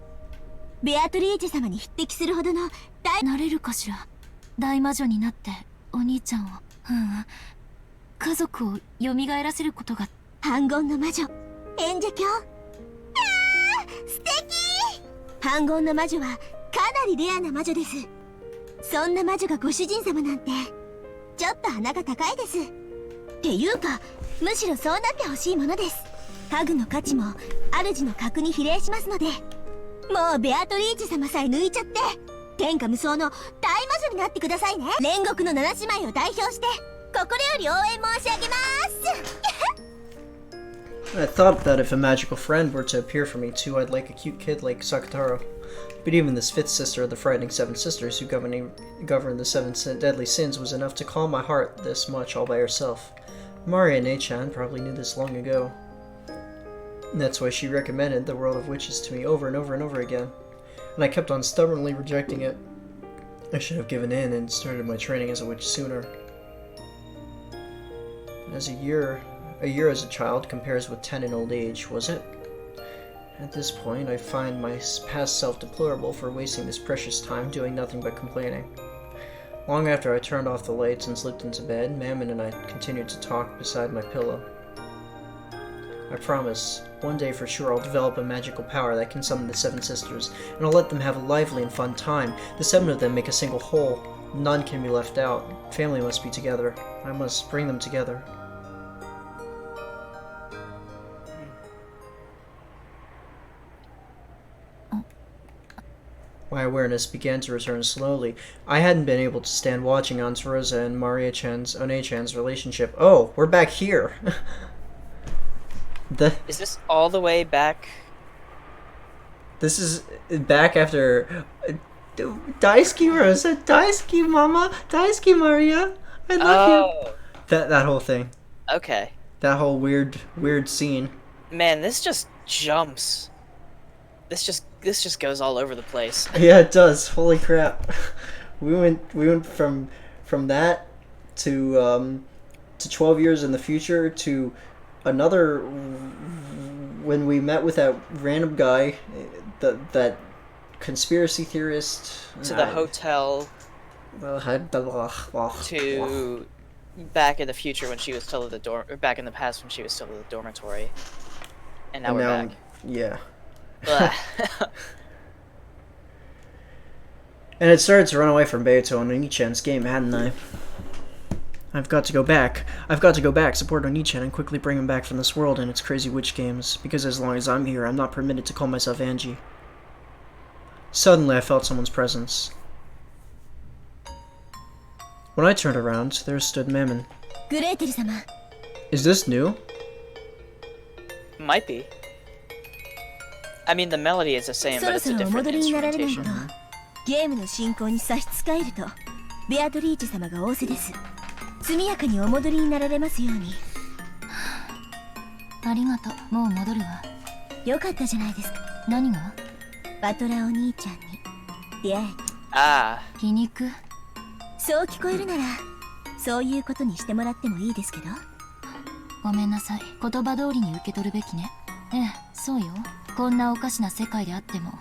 S4: ベアトリーチェ様に匹敵するほどの
S5: なれるかしら。大魔女になってお兄ちゃんを、家族を蘇らせることが。
S4: 反言の魔女演者教。素敵。反言の魔女はかなりレアな魔女です。そんな魔女がご主人様なんてちょっと鼻が高いです。っていうか、むしろそうなってほしいものです。家具の価値も主の格に比例しますので、もうベアトリーチェ様さえ抜いちゃって天下無双の大魔女になってくださいね。煉獄の七姉妹を代表して心より応援申し上げます。
S1: I thought that if a magical friend were to appear for me too, I'd like a cute kid like Sakataro. But even this fifth sister of the frightening seven sisters who govern the seven deadly sins was enough to calm my heart this much all by herself. Maria Nechan probably knew this long ago. And that's why she recommended the world of witches to me over and over and over again. And I kept on stubbornly rejecting it. I should have given in and started my training as a witch sooner. As a year as a child compares with 10 in old age, was it? At this point, I find my past self deplorable for wasting this precious time doing nothing but complaining. Long after I turned off the lights and slipped into bed, Mammon and I continued to talk beside my pillow. I promise, one day for sure I'll develop a magical power that can summon the seven sisters, and I'll let them have a lively and fun time. The seven of them make a single whole. None can be left out. Family must be together. I must bring them together. My awareness began to return slowly. I hadn't been able to stand watching Aunt Rosa and One-chan's relationship. Oh, we're back here.
S3: Is this all the way back?
S1: This is back after Daisuke Rosa, Daisuke Mama, Daisuke Maria. I love you. That whole thing.
S3: Okay.
S1: That whole weird scene.
S3: Man, this just jumps. This just goes all over the place.
S1: Yeah, it does. Holy crap. We went from that to 12 years in the future to another when we met with that random guy, that conspiracy theorist,
S3: to the hotel, to back in the future when she was still at the or back in the past when she was still at the dormitory, and now we're back.
S1: Yeah. And it started to run away from Beito and Oni-chan's game, hadn't I? I've got to go back, support Oni-chan, and quickly bring him back from this world and its crazy witch games, because as long as I'm here, I'm not permitted to call myself Angie. Suddenly, I felt someone's presence. When I turned around, there stood Mammon. Is this new?
S3: Might be. I mean, the melody is the same, but it's a different instrumentation.
S4: ゲームの進行に差し支えると、ベアトリーチェ様が仰せです。速やかにお戻りになられますように。
S5: ありがとう。もう戻るわ。
S4: よかったじゃないですか。
S5: 何が？
S4: バトラお兄ちゃんに出会えて。
S3: ああ。
S5: 皮肉？
S4: そう聞こえるなら、そういうことにしてもらってもいいですけど。
S5: ごめんなさい。言葉通りに受け取るべきね。ええ、そうよ。こんなおかしな世界であっても、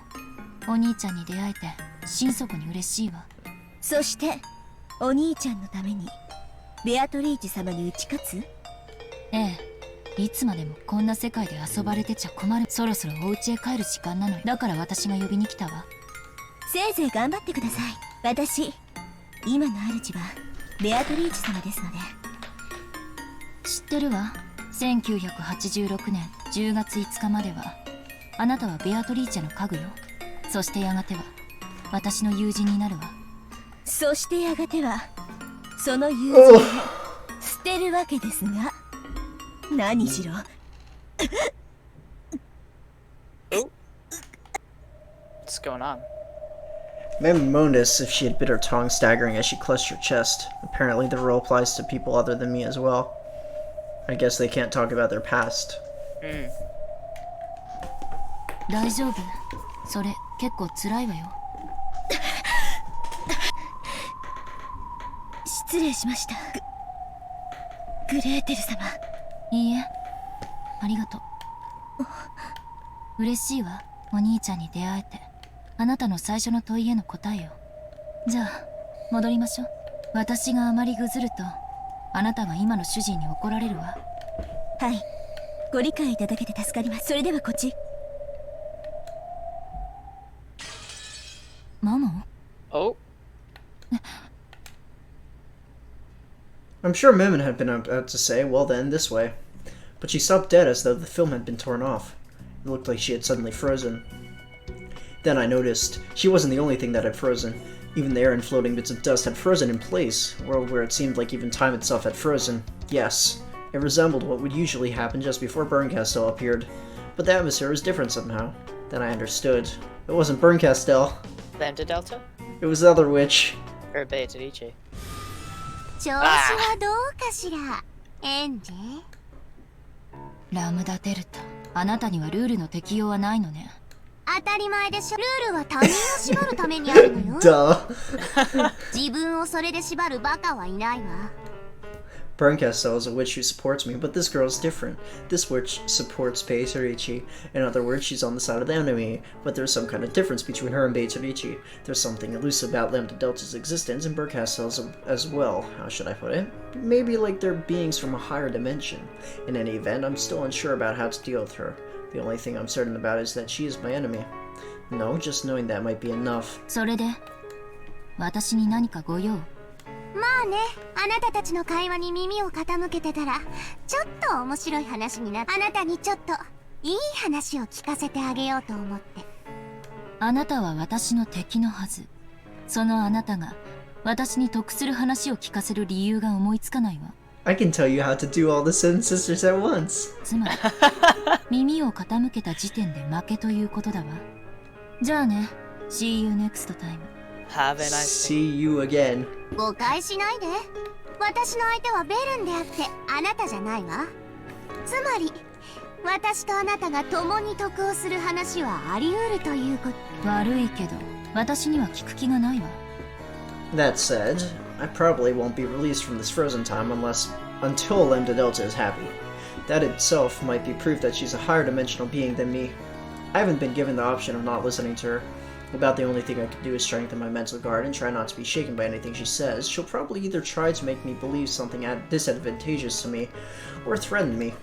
S5: お兄ちゃんに出会えて心底に嬉しいわ。
S4: そしてお兄ちゃんのためにベアトリーチェ様に打ち勝つ？
S5: ええ、いつまでもこんな世界で遊ばれてちゃ困る。そろそろお家へ帰る時間なのよ。だから私が呼びに来たわ。
S4: せいぜい頑張ってください。私今の主はベアトリーチェ様ですので。
S5: 知ってるわ。1986年10月5日まではあなたはベアトリーチェの家具よ。そしてやがては私の友人になるわ。
S4: そしてやがてはその友人を捨てるわけですが、何しろ
S3: What's going on?
S1: Mammon moaned as if she had bit her tongue, staggering as she clutched her chest. Apparently the rule applies to people other than me as well. I guess they can't talk about their past.
S5: 大丈夫？それ結構辛いわよ。
S4: 失礼しました。グレーテル様。
S5: いいえ、ありがとう。嬉しいわ、お兄ちゃんに出会えて。あなたの最初の問いへの答えよ。じゃあ戻りましょう。私があまりぐずるとあなたは今の主人に怒られるわ。
S4: はい、ご理解いただけて助かります。それではこっち。
S5: マモ？
S3: Oh,
S1: I'm sure Mimon had been about to say, well then, this way. But she stopped dead as though the film had been torn off. It looked like she had suddenly frozen. Then I noticed she wasn't the only thing that had frozen. Even the air and floating bits of dust had frozen in place, a world where it seemed like even time itself had frozen. Yes, it resembled what would usually happen just before Berncastel appeared. But the atmosphere was different somehow. Then I understood. It wasn't Berncastel.
S3: Lambda Delta?
S1: It was the other witch.
S3: Or Beatarici?
S4: 調子はどうかしら、エンジ。
S5: ラムダデルタ、あなたにはルールの適用はないのね。
S2: 当たり前でしょ。ルールは他人を縛るためにあるのよ。
S1: Duh.
S2: 自分をそれで縛るバカはいないわ。
S1: Berncastel is a witch who supports me, but this girl is different. This witch supports Beatarici. In other words, she's on the side of the enemy, but there's some kind of difference between her and Beatarici. There's something elusive about Lambda Delta's existence and Berncastel's as well. How should I put it? Maybe like they're beings from a higher dimension. In any event, I'm still unsure about how to deal with her. The only thing I'm certain about is that she is my enemy. No, just knowing that might be enough.
S5: それで私に何かご用？
S2: まあね、あなたたちの会話に耳を傾けてたらちょっと面白い話になって、あなたにちょっといい話を聞かせてあげようと思って。
S5: あなたは私の敵のはず。そのあなたが私に得する話を聞かせる理由が思いつかないわ。
S1: I can tell you how to do all the Seven Sisters at once.
S5: つまり耳を傾けた時点で負けということだわ。じゃあね、See you next time.
S3: Have a nice day.
S1: See you again.
S2: 誤解しないで。私の相手はベルンであってあなたじゃないわ。つまり私とあなたが共に得をする話はあり得るということ。
S5: 悪いけど私には聞く気がないわ。
S1: That said, I probably won't be released from this frozen time until Lambda Delta is happy. That itself might be proof that she's a higher dimensional being than me. I haven't been given the option of not listening to her. About the only thing I can do is strengthen my mental guard and try not to be shaken by anything she says. She'll probably either try to make me believe something disadvantageous to me, or threaten me.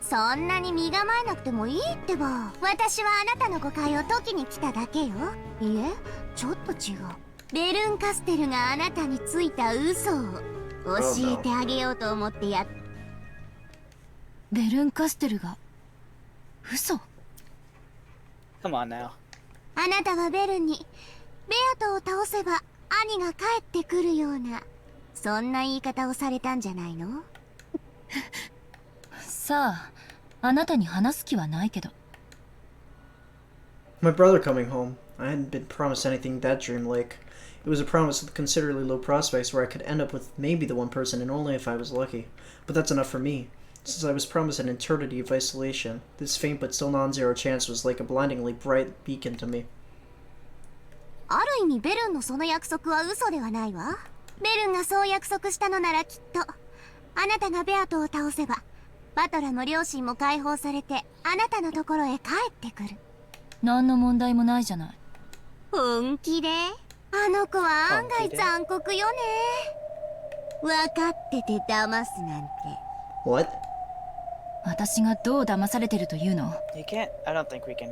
S2: そんなに身構えなくてもいいってば。私はあなたの誤解を解きに来ただけよ。いえ、ちょっと違う。ベルンカステルがあなたについた嘘を教えてあげようと思ってやっ。
S5: ベルンカステルが嘘？
S3: Come on now.
S2: あなたはベルンにベアトを倒せば兄が帰ってくるような、そんな言い方をされたんじゃないの？
S5: さあ、あなたに話す気はないけど。
S1: My brother coming home. I hadn't been promised anything that dreamlike. It was a promise with considerably low prospects where I could end up with maybe the one person and only if I was lucky. But that's enough for me. Since I was promised an eternity of isolation, this faint but still non-zero chance was like a blindingly bright beacon to me.
S2: ある意味ベルンのその約束は嘘ではないわ。ベルンがそう約束したのならきっとあなたがベアトを倒せばバトラも両親も解放されてあなたのところへ帰ってくる。
S5: 何の問題もないじゃない。
S2: 本気で？あの子は案外残酷よね。分かってて騙すなんて。
S1: What?
S5: 私がどう騙されてるというの？
S3: You can't. I don't think we can.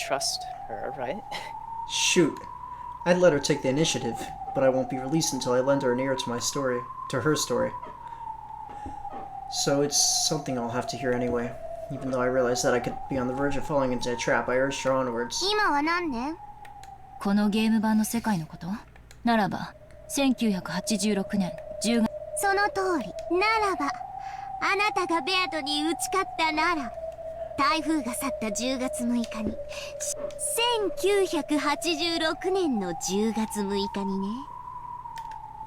S3: Trust her, right?
S1: Shoot. I'd let her take the initiative, but I won't be released until I lend her an ear to my story, to her story. So it's something I'll have to hear anyway. Even though I realized that I could be on the verge of falling into a trap, I urged her onwards.
S2: 今は何年？
S5: このゲーム版の世界のこと？ならば、1986年10月。
S2: その通り。ならばあなたがベアトに打ち勝ったなら、台風が去った10月6日に1986年の10月6日にね。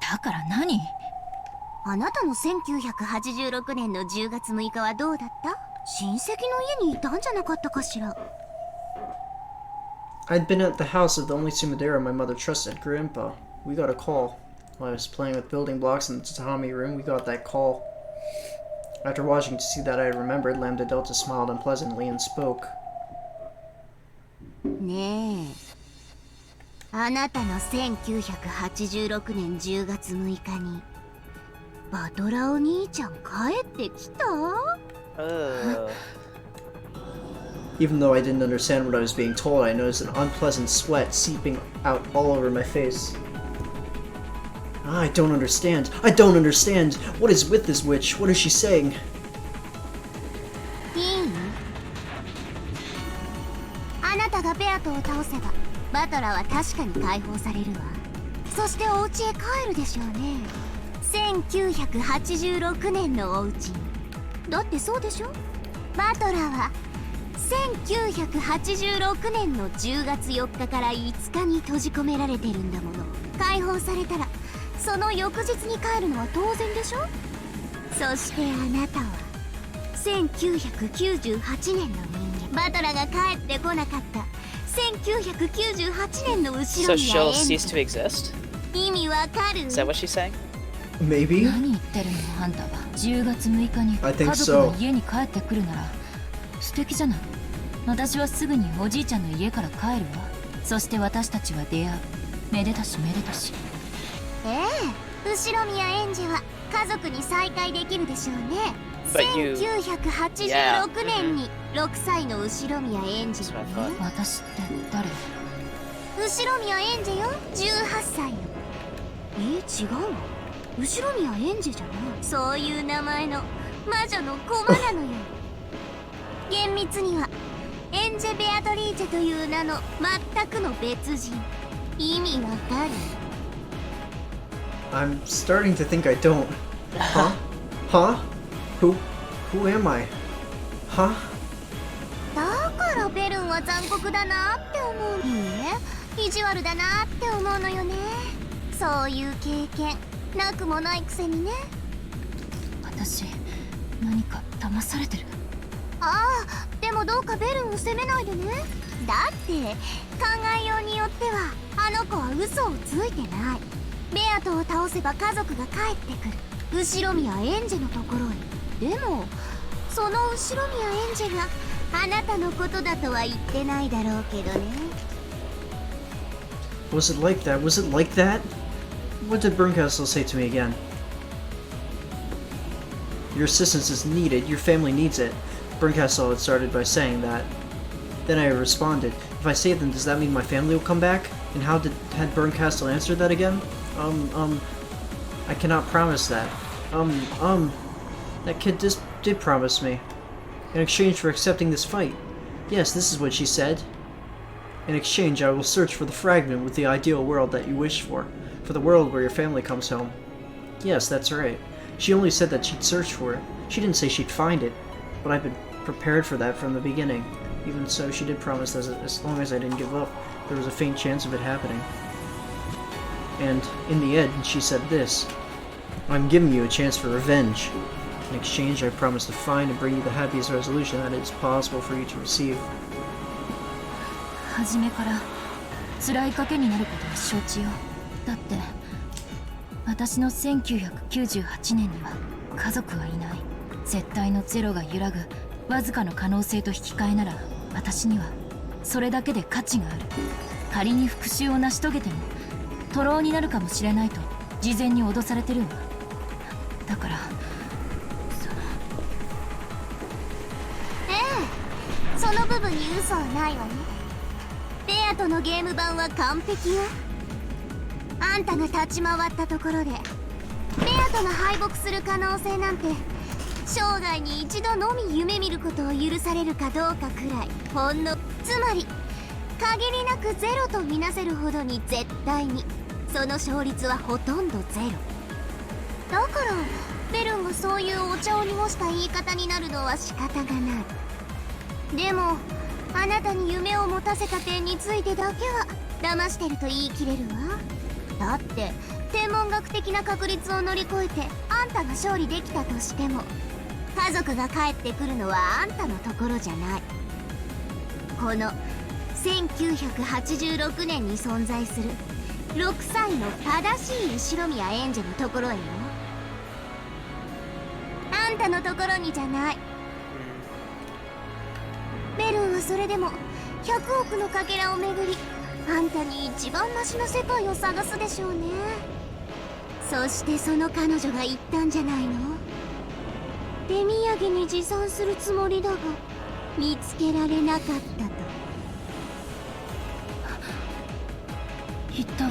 S5: だから何？
S2: あなたの1986年の10月6日はどうだった？親戚の家にいたんじゃなかったかしら。
S1: I'd been at the house of the only Sumadera my mother trusted, Grandpa. We got a call. While I was playing with building blocks in the tatami room, we got that call. After watching to see that I had remembered, Lambda Delta smiled unpleasantly and spoke.
S4: ねえ、あなたの1986年10月6日にバトラお兄ちゃん帰ってきた？
S1: Even though I didn't understand what I was being told, I noticed an unpleasant sweat seeping out all over my face. I don't understand. I don't understand. What is with this witch? What is she saying?
S4: いい？あなたがベアトを倒せばバトラは確かに解放されるわ。そしてお家へ帰るでしょうね。1986年のお家に。だってそうでしょ？バトラは1986年の10月4日から5日に閉じ込められてるんだもの。解放されたらその翌日に帰るのは当然でしょ。そしてあなたは1998年の人間。バトラが帰ってこなかった1998年の後ろ
S3: So
S4: に
S3: she'll
S4: は
S3: cease to exist?
S4: 意味わかる？
S3: Is that what she's saying?
S1: Maybe?
S5: 何言ってるのあんたは。10月6日に
S1: I
S5: 家
S1: think
S5: 族
S1: so.
S5: が家に帰ってくるなら素敵じゃない。私はすぐにおじいちゃんの家から帰るわ。そして私たちは出会う。めでたしめでたし。
S4: ええ、後ろ宮園児は家族に再会できるでしょうね。
S3: But you-
S4: 1986年に6歳の後ろ宮園児
S3: That's
S4: ね。
S3: what I thought.
S5: 私って誰？
S4: 後ろ宮園児よ、18歳の。違うわ。後ろ宮園児じゃない。そういう名前の魔女の駒なのよ。厳密にはエンジェ・ベアトリーチェという名の全くの別人。意味わかる？
S1: I'm starting to think I don't. Huh? Huh? Who am I? Huh?
S4: だからベルンは残酷だなって思う。いいえ、意地悪だなって思うのよね。そういう経験なくもないくせにね。
S5: 私何か騙されてる？
S4: ああ、でもどうかベルンを責めないでね。だって考えようによってはあの子は嘘をついてない。ベアトを倒せば家族が帰ってくる。後ろ宮エンジェのところに。でもその後ろ宮エンジェがあなたのことだとは言ってないだろうけどね。
S1: Was it like that? Was it like that? What did Bernkastel say to me again? Your assistance is needed. Your family needs it. Bernkastel had started by saying that. Then I responded, if I save them, does that mean my family will come back? And how had Bernkastel answered that again? I cannot promise that. That kid did promise me. In exchange for accepting this fight. Yes, this is what she said. In exchange, I will search for the fragment with the ideal world that you wish for the world where your family comes home. Yes, that's right. She only said that she'd search for it. She didn't say she'd find it. But I've been prepared for that from the beginning. Even so, she did promise that as long as I didn't give up, there was a faint chance of it happening. And, in the end, she said this. I'm giving you a chance for revenge. In exchange, I promise to find and bring you the happiest resolution that is possible for you to receive.
S5: 初めから辛い賭けになることは承知よ。だって私の1998年には家族はいない。絶対のゼロが揺らぐわずかの可能性と引き換えなら私にはそれだけで価値がある。仮に復讐を成し遂げても徒労になるかもしれないと事前に脅されてるわ。だから
S4: その部分に嘘はないわね。ベアとのゲーム版は完璧よ。あんたが立ち回ったところでベアとが敗北する可能性なんて生涯に一度のみ夢見ることを許されるかどうかくらいほんのつまり限りなくゼロとみなせるほどに絶対にその勝率はほとんどゼロだからベルンがそういうお茶を濁した言い方になるのは仕方がない。でもあなたに夢を持たせた点についてだけは騙してると言い切れるわ。だって天文学的な確率を乗り越えてあんたが勝利できたとしても家族が帰ってくるのはあんたのところじゃない。この1986年に存在する6歳の正しい後宮エンジェのところへよ。あんたのところにじゃない。ベルンはそれでも100億のかけらをめぐり、あんたに一番マシな世界を探すでしょうね。そしてその彼女が言ったんじゃないの？手土産に持参するつもりだが見つけられなかったと。
S5: 言ったわ。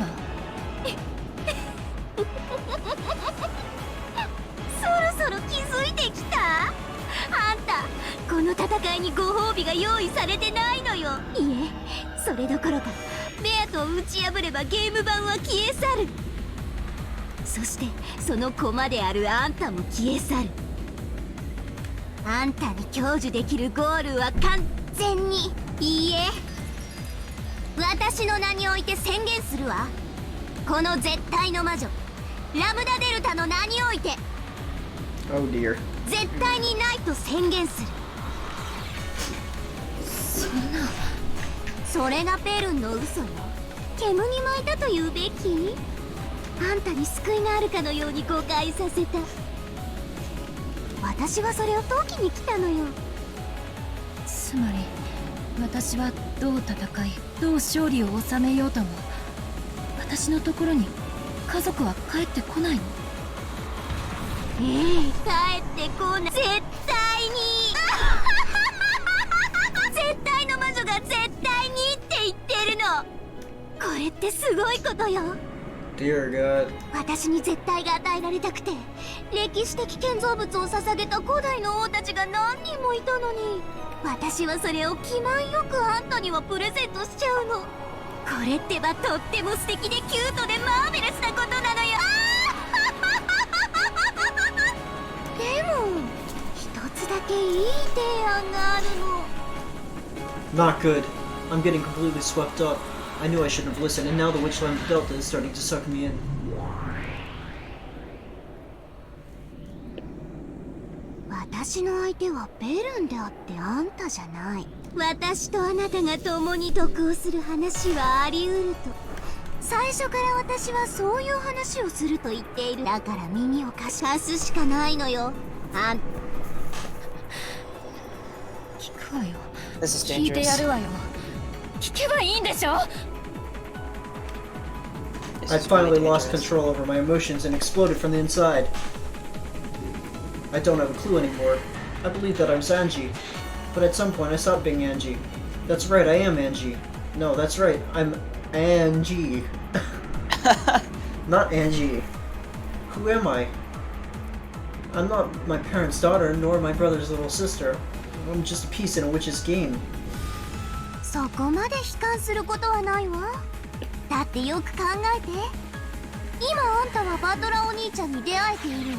S4: そろそろ気づいてきた？あんたこの戦いにご褒美が用意されてないのよ。いえ、それどころかベアと打ち破ればゲーム版は消え去る。そしてその駒であるあんたも消え去る。あんたに享受できるゴールは完全に、いいえ、私の名において宣言するわ。この絶対の魔女ラムダデルタの名において
S1: Oh dear.
S4: 絶対にないと宣言する。
S5: そんな。
S4: それがペルンの嘘よ。煙に巻いたと言うべき。あんたに救いがあるかのように誤解させた。私はそれを解きに来たのよ。
S5: つまり私はどう戦いどう勝利を収めようとも私のところに家族は帰ってこないの？
S4: ええ、帰ってこない。絶対に絶対の魔女が絶対にって言ってるの。これってすごいことよ。
S1: Dear God.
S4: 私に絶対が与えられたくて歴史的建造物を捧げた古代の王たちが何人もいたのに、私はそれを気前よくあんたにはプレゼントしちゃうの。これってばとっても素敵でキュートでマーベラスなことなのよ。でも一つだけいい提案があるの。
S1: Not good. I'm getting completely swept up. I knew I shouldn't have listened, and now the Witchland Delta is starting to suck me in.
S4: 私の相手はベルンであってあんたじゃない。私とあなたが共に得をする話はあり得ると最初から私はそういう話をすると言っている。だから耳を貸すしかないのよ。あん
S5: 聞くわよ。
S3: This is
S5: 聞いてや
S3: dangerous.
S5: るわよ。聞けばいいんでしょ。
S3: This
S1: I
S3: is
S1: finally
S3: really
S1: lost
S3: dangerous.
S1: control over my emotions and exploded from the inside. I don't have a clue anymore. I believed that I was Angie, but at some point I stopped being Angie. That's right, I am Angie. No, that's right, I'm Angie. Not Angie. Who am I? I'm not my parents' daughter, nor my brother's little sister. I'm just a piece in a witch's game.
S4: そこまで悲観することはないわ。だってよく考えて、今あんたはバトラお兄ちゃんに出会えているわ。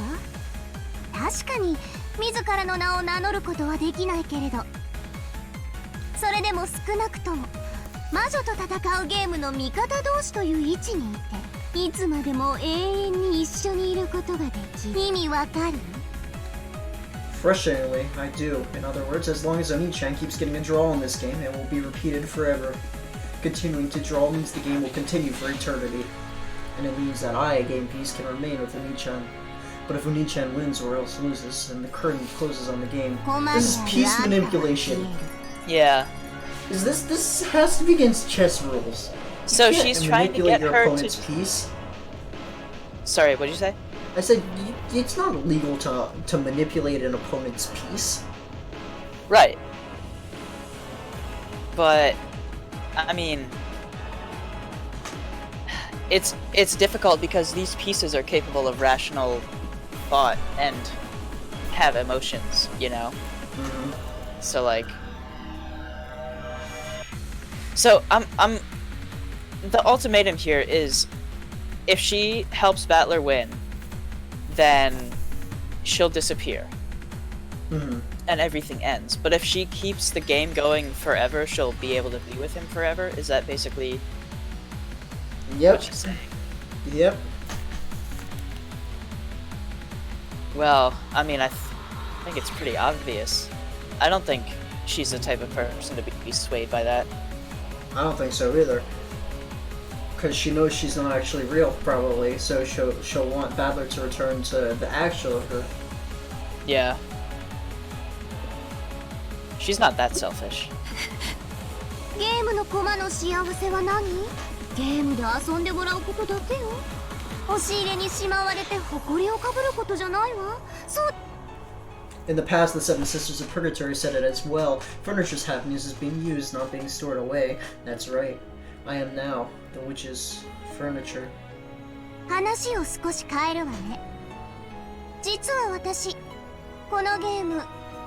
S4: 確かに自らの名を名乗ることはできないけれど、それでも少なくとも魔女と戦うゲームの味方同士という位置にいて、いつまでも永遠に一緒にいることができる。意味わかる？
S1: Frustratingly, I do. In other words, as long as Oni-chan keeps getting a draw in this game, it will be repeated forever. Continuing to draw means the game will continue for eternity. And it means that I, Game Piece, can remain with Oni-chan. But if Oni-chan wins or else loses, then the curtain closes on the game. This is piece manipulation.
S3: Yeah.
S1: This has to be against chess rules. You
S3: So
S1: can't
S3: she's trying to
S1: manipulate
S3: get
S1: your
S3: her
S1: opponent's
S3: to.
S1: piece.
S3: Sorry, what did you say?
S1: I said it's not legal to manipulate an opponent's piece.
S3: Right. But I mean, it's difficult because these pieces are capable of rational thought and have emotions, you know? So like, so I'm the ultimatum here is if she helps Battler win, then she'll disappear. And everything ends. But if she keeps the game going forever, she'll be able to be with him forever? Is that basically
S1: Yep.
S3: what she's saying?
S1: Yep.
S3: Well, I mean, I think it's pretty obvious. I don't think she's the type of person to be swayed by that.
S1: I don't think so either. because she knows she's not actually real, probably. So she'll want Battler to return to the actual her.
S3: Yeah. She's not that selfish.
S2: ゲームの駒の幸せは何？ゲームで遊んでもらうことだけよ。押し入れにしまわれて埃をかぶることじゃないわ。そう。
S1: In the past, the Seven Sisters of Purgatory said it as well. Furniture's happiness is being used, not being stored away. That's right. I am now the witch's furniture.
S2: 話を少し変えるわね。実は私、このゲーム、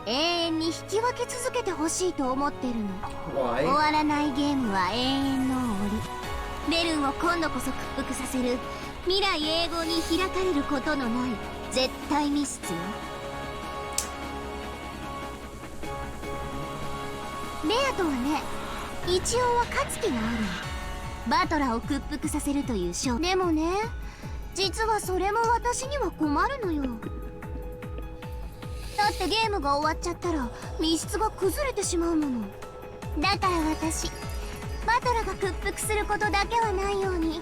S2: 永遠に引き分け続けてほしいと思ってるの。終
S1: Why?
S2: わらないゲームは永遠の檻。ベルンを今度こそ屈服させる未来永劫に開かれることのない絶対密室よ。ベアとはね、一応は勝つ気があるの。バトラーを屈服させるという勝負。でもね、実はそれも私には困るのよ。だってゲームが終わっちゃったら密室が崩れてしまうもの。だから私、バトラーが屈服することだけはないように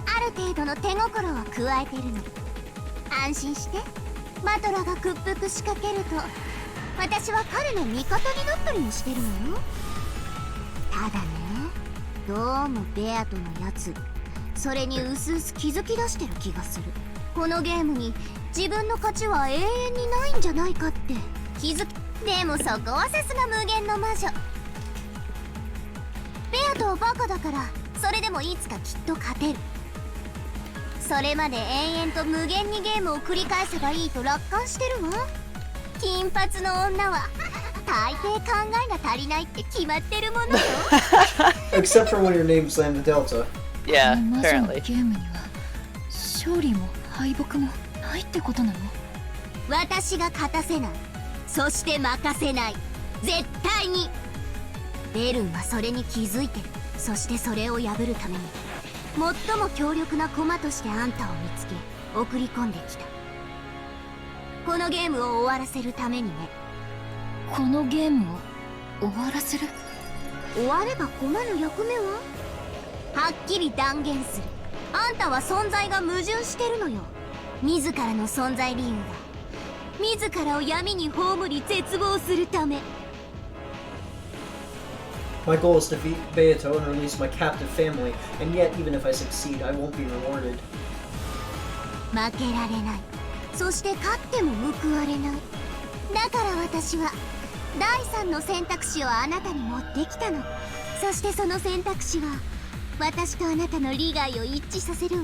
S2: ある程度の手心を加えてるの。安心して、バトラーが屈服しかけると私は彼の味方になったりもしてるのよ。ただね、どうもベアとのやつ、それにうすうす気づき出してる気がする。このゲームに自分の勝ちは永遠にないんじゃないかって気づき。でもそこはさすが無限の魔女。ベアとはバカだから、それでもいつかきっと勝てる。それまで延々と無限にゲームを繰り返せばいいと楽観してるわ。金髪の女は大抵考えが足りないって決まってるものよ。
S1: Except for when your name's Lambda Delta.
S3: Yeah,
S5: 魔女の
S3: apparently.
S5: ゲームには勝利も敗北もないってことなの？
S2: 私が勝たせない、そして負せない、絶対に。ベルンはそれに気づいてる。そしてそれを破るために最も強力な駒としてあんたを見つけ送り込んできた。このゲームを終わらせるためにね。
S5: このゲームを終わらせる？
S2: 終われば駒の役目ははっきり断言する。あんたは存在が矛盾してるのよ。自らの存在理由が自らを闇に葬り絶望するため。
S1: My goal is to defeat Beato and release my captive family, and yet, even if I succeed, I won't be rewarded.
S2: 負けられない。そして勝っても報われない。だから私は第三の選択肢をあなたに持ってきたの。そしてその選択肢は私とあなたの利害を一致させるわ。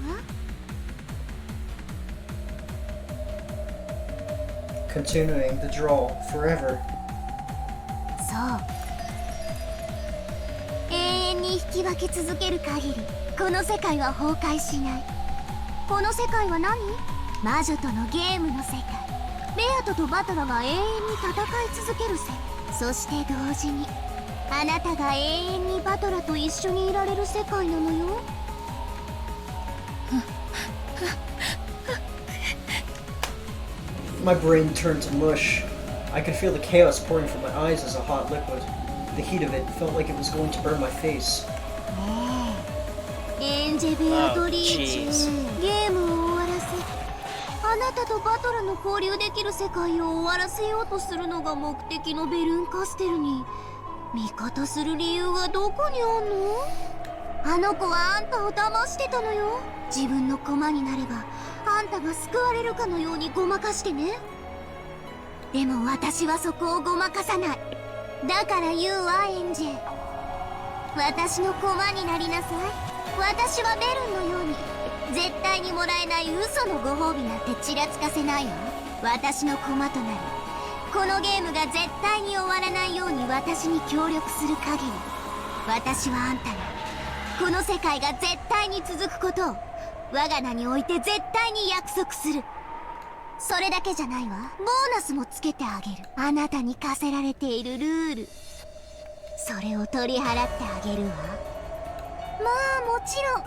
S1: Continuing the draw forever.
S2: そう。永遠に引き分け続ける限りこの世界は崩壊しない。この世界は何？魔女とのゲームの世界。ベアトとバトラが永遠に戦い続ける世界。そして同時にあなたが永遠にバトラと一緒にいられる世界なのよ。
S1: My brain turned to mush. I could feel the chaos pouring from my eyes as a hot liquid. The heat of it felt like it was going to burn my face.
S2: エンジェベアトリーチ
S3: Oh, jeez.
S2: ゲームを終わらせ、あなたとバトラの交流できる世界を終わらせようとするのが目的のベルンカステルに味方する理由はどこにあんの？あの子はあんたを騙してたのよ。自分の駒になればあんたが救われるかのようにごまかしてね。でも私はそこをごまかさない。だから言うわ、エンジェ。私の駒になりなさい。私はベルンのように絶対にもらえない嘘のご褒美なんてちらつかせないわ。私の駒となり、このゲームが絶対に終わらないように私に協力する限り、私はあんたにこの世界が絶対に続くことを我が名において絶対に約束する。それだけじゃないわ。ボーナスもつけてあげる。あなたに課せられているルール、それを取り払ってあげるわ。まあもちろん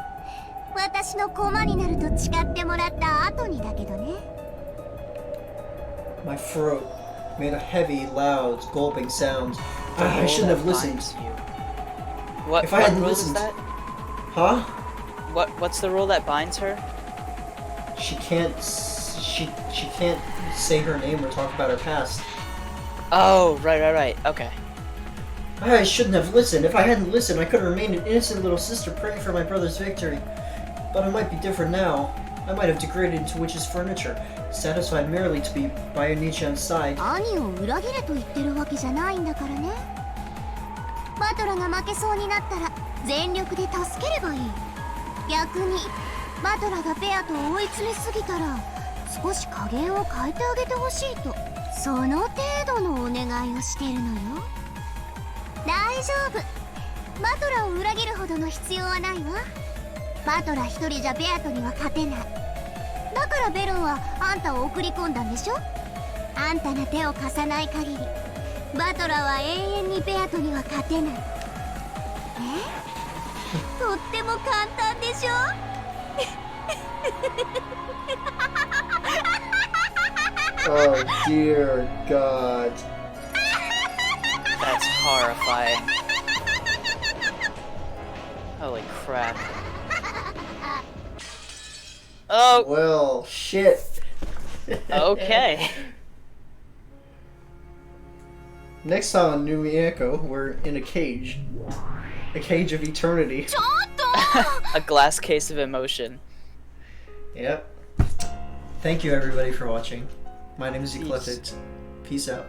S2: 私の駒になると誓ってもらった後にだけどね。
S1: My throat made a heavy, loud, gulping sound.
S3: The
S1: I
S3: rule
S1: shouldn't
S3: that
S1: have listened.
S3: binds you. What,
S1: If I
S3: what
S1: hadn't
S3: rule is
S1: listened-
S3: that?
S1: Huh?
S3: What's the rule that binds her?
S1: She can't say her name or talk about her past.
S3: Oh, right. Okay.
S1: I shouldn't have listened. If I hadn't listened, I could have remained an innocent little sister praying for my brother's victory. But it might be different now. I might have degraded into witch's furniture, satisfied merely to be by Oni-chan's side.
S2: 兄を裏切れと言ってるわけじゃないんだからね。バトラが負けそうになったら全力で助ければいい。逆にバトラがベアと追い詰めすぎたら少し加減を変えてあげてほしいと、その程度のお願いをしてるのよ。大丈夫、バトラを裏切るほどの必要はないわ。バトラ一人じゃベアトには勝てない。だからベロンはあんたを送り込んだんでしょ。あんたが手を貸さない限りバトラは永遠にベアトには勝てない。とっても簡単でしょ。
S1: Oh dear God.
S3: That's horrifying. Holy crap. Oh,
S1: Well, shit.
S3: okay.
S1: Next time on Umineko, we're in a cage. A cage of eternity.
S3: A glass case of emotion.
S1: Yep. Thank you everybody for watching. My name is Ecliptic. Peace out.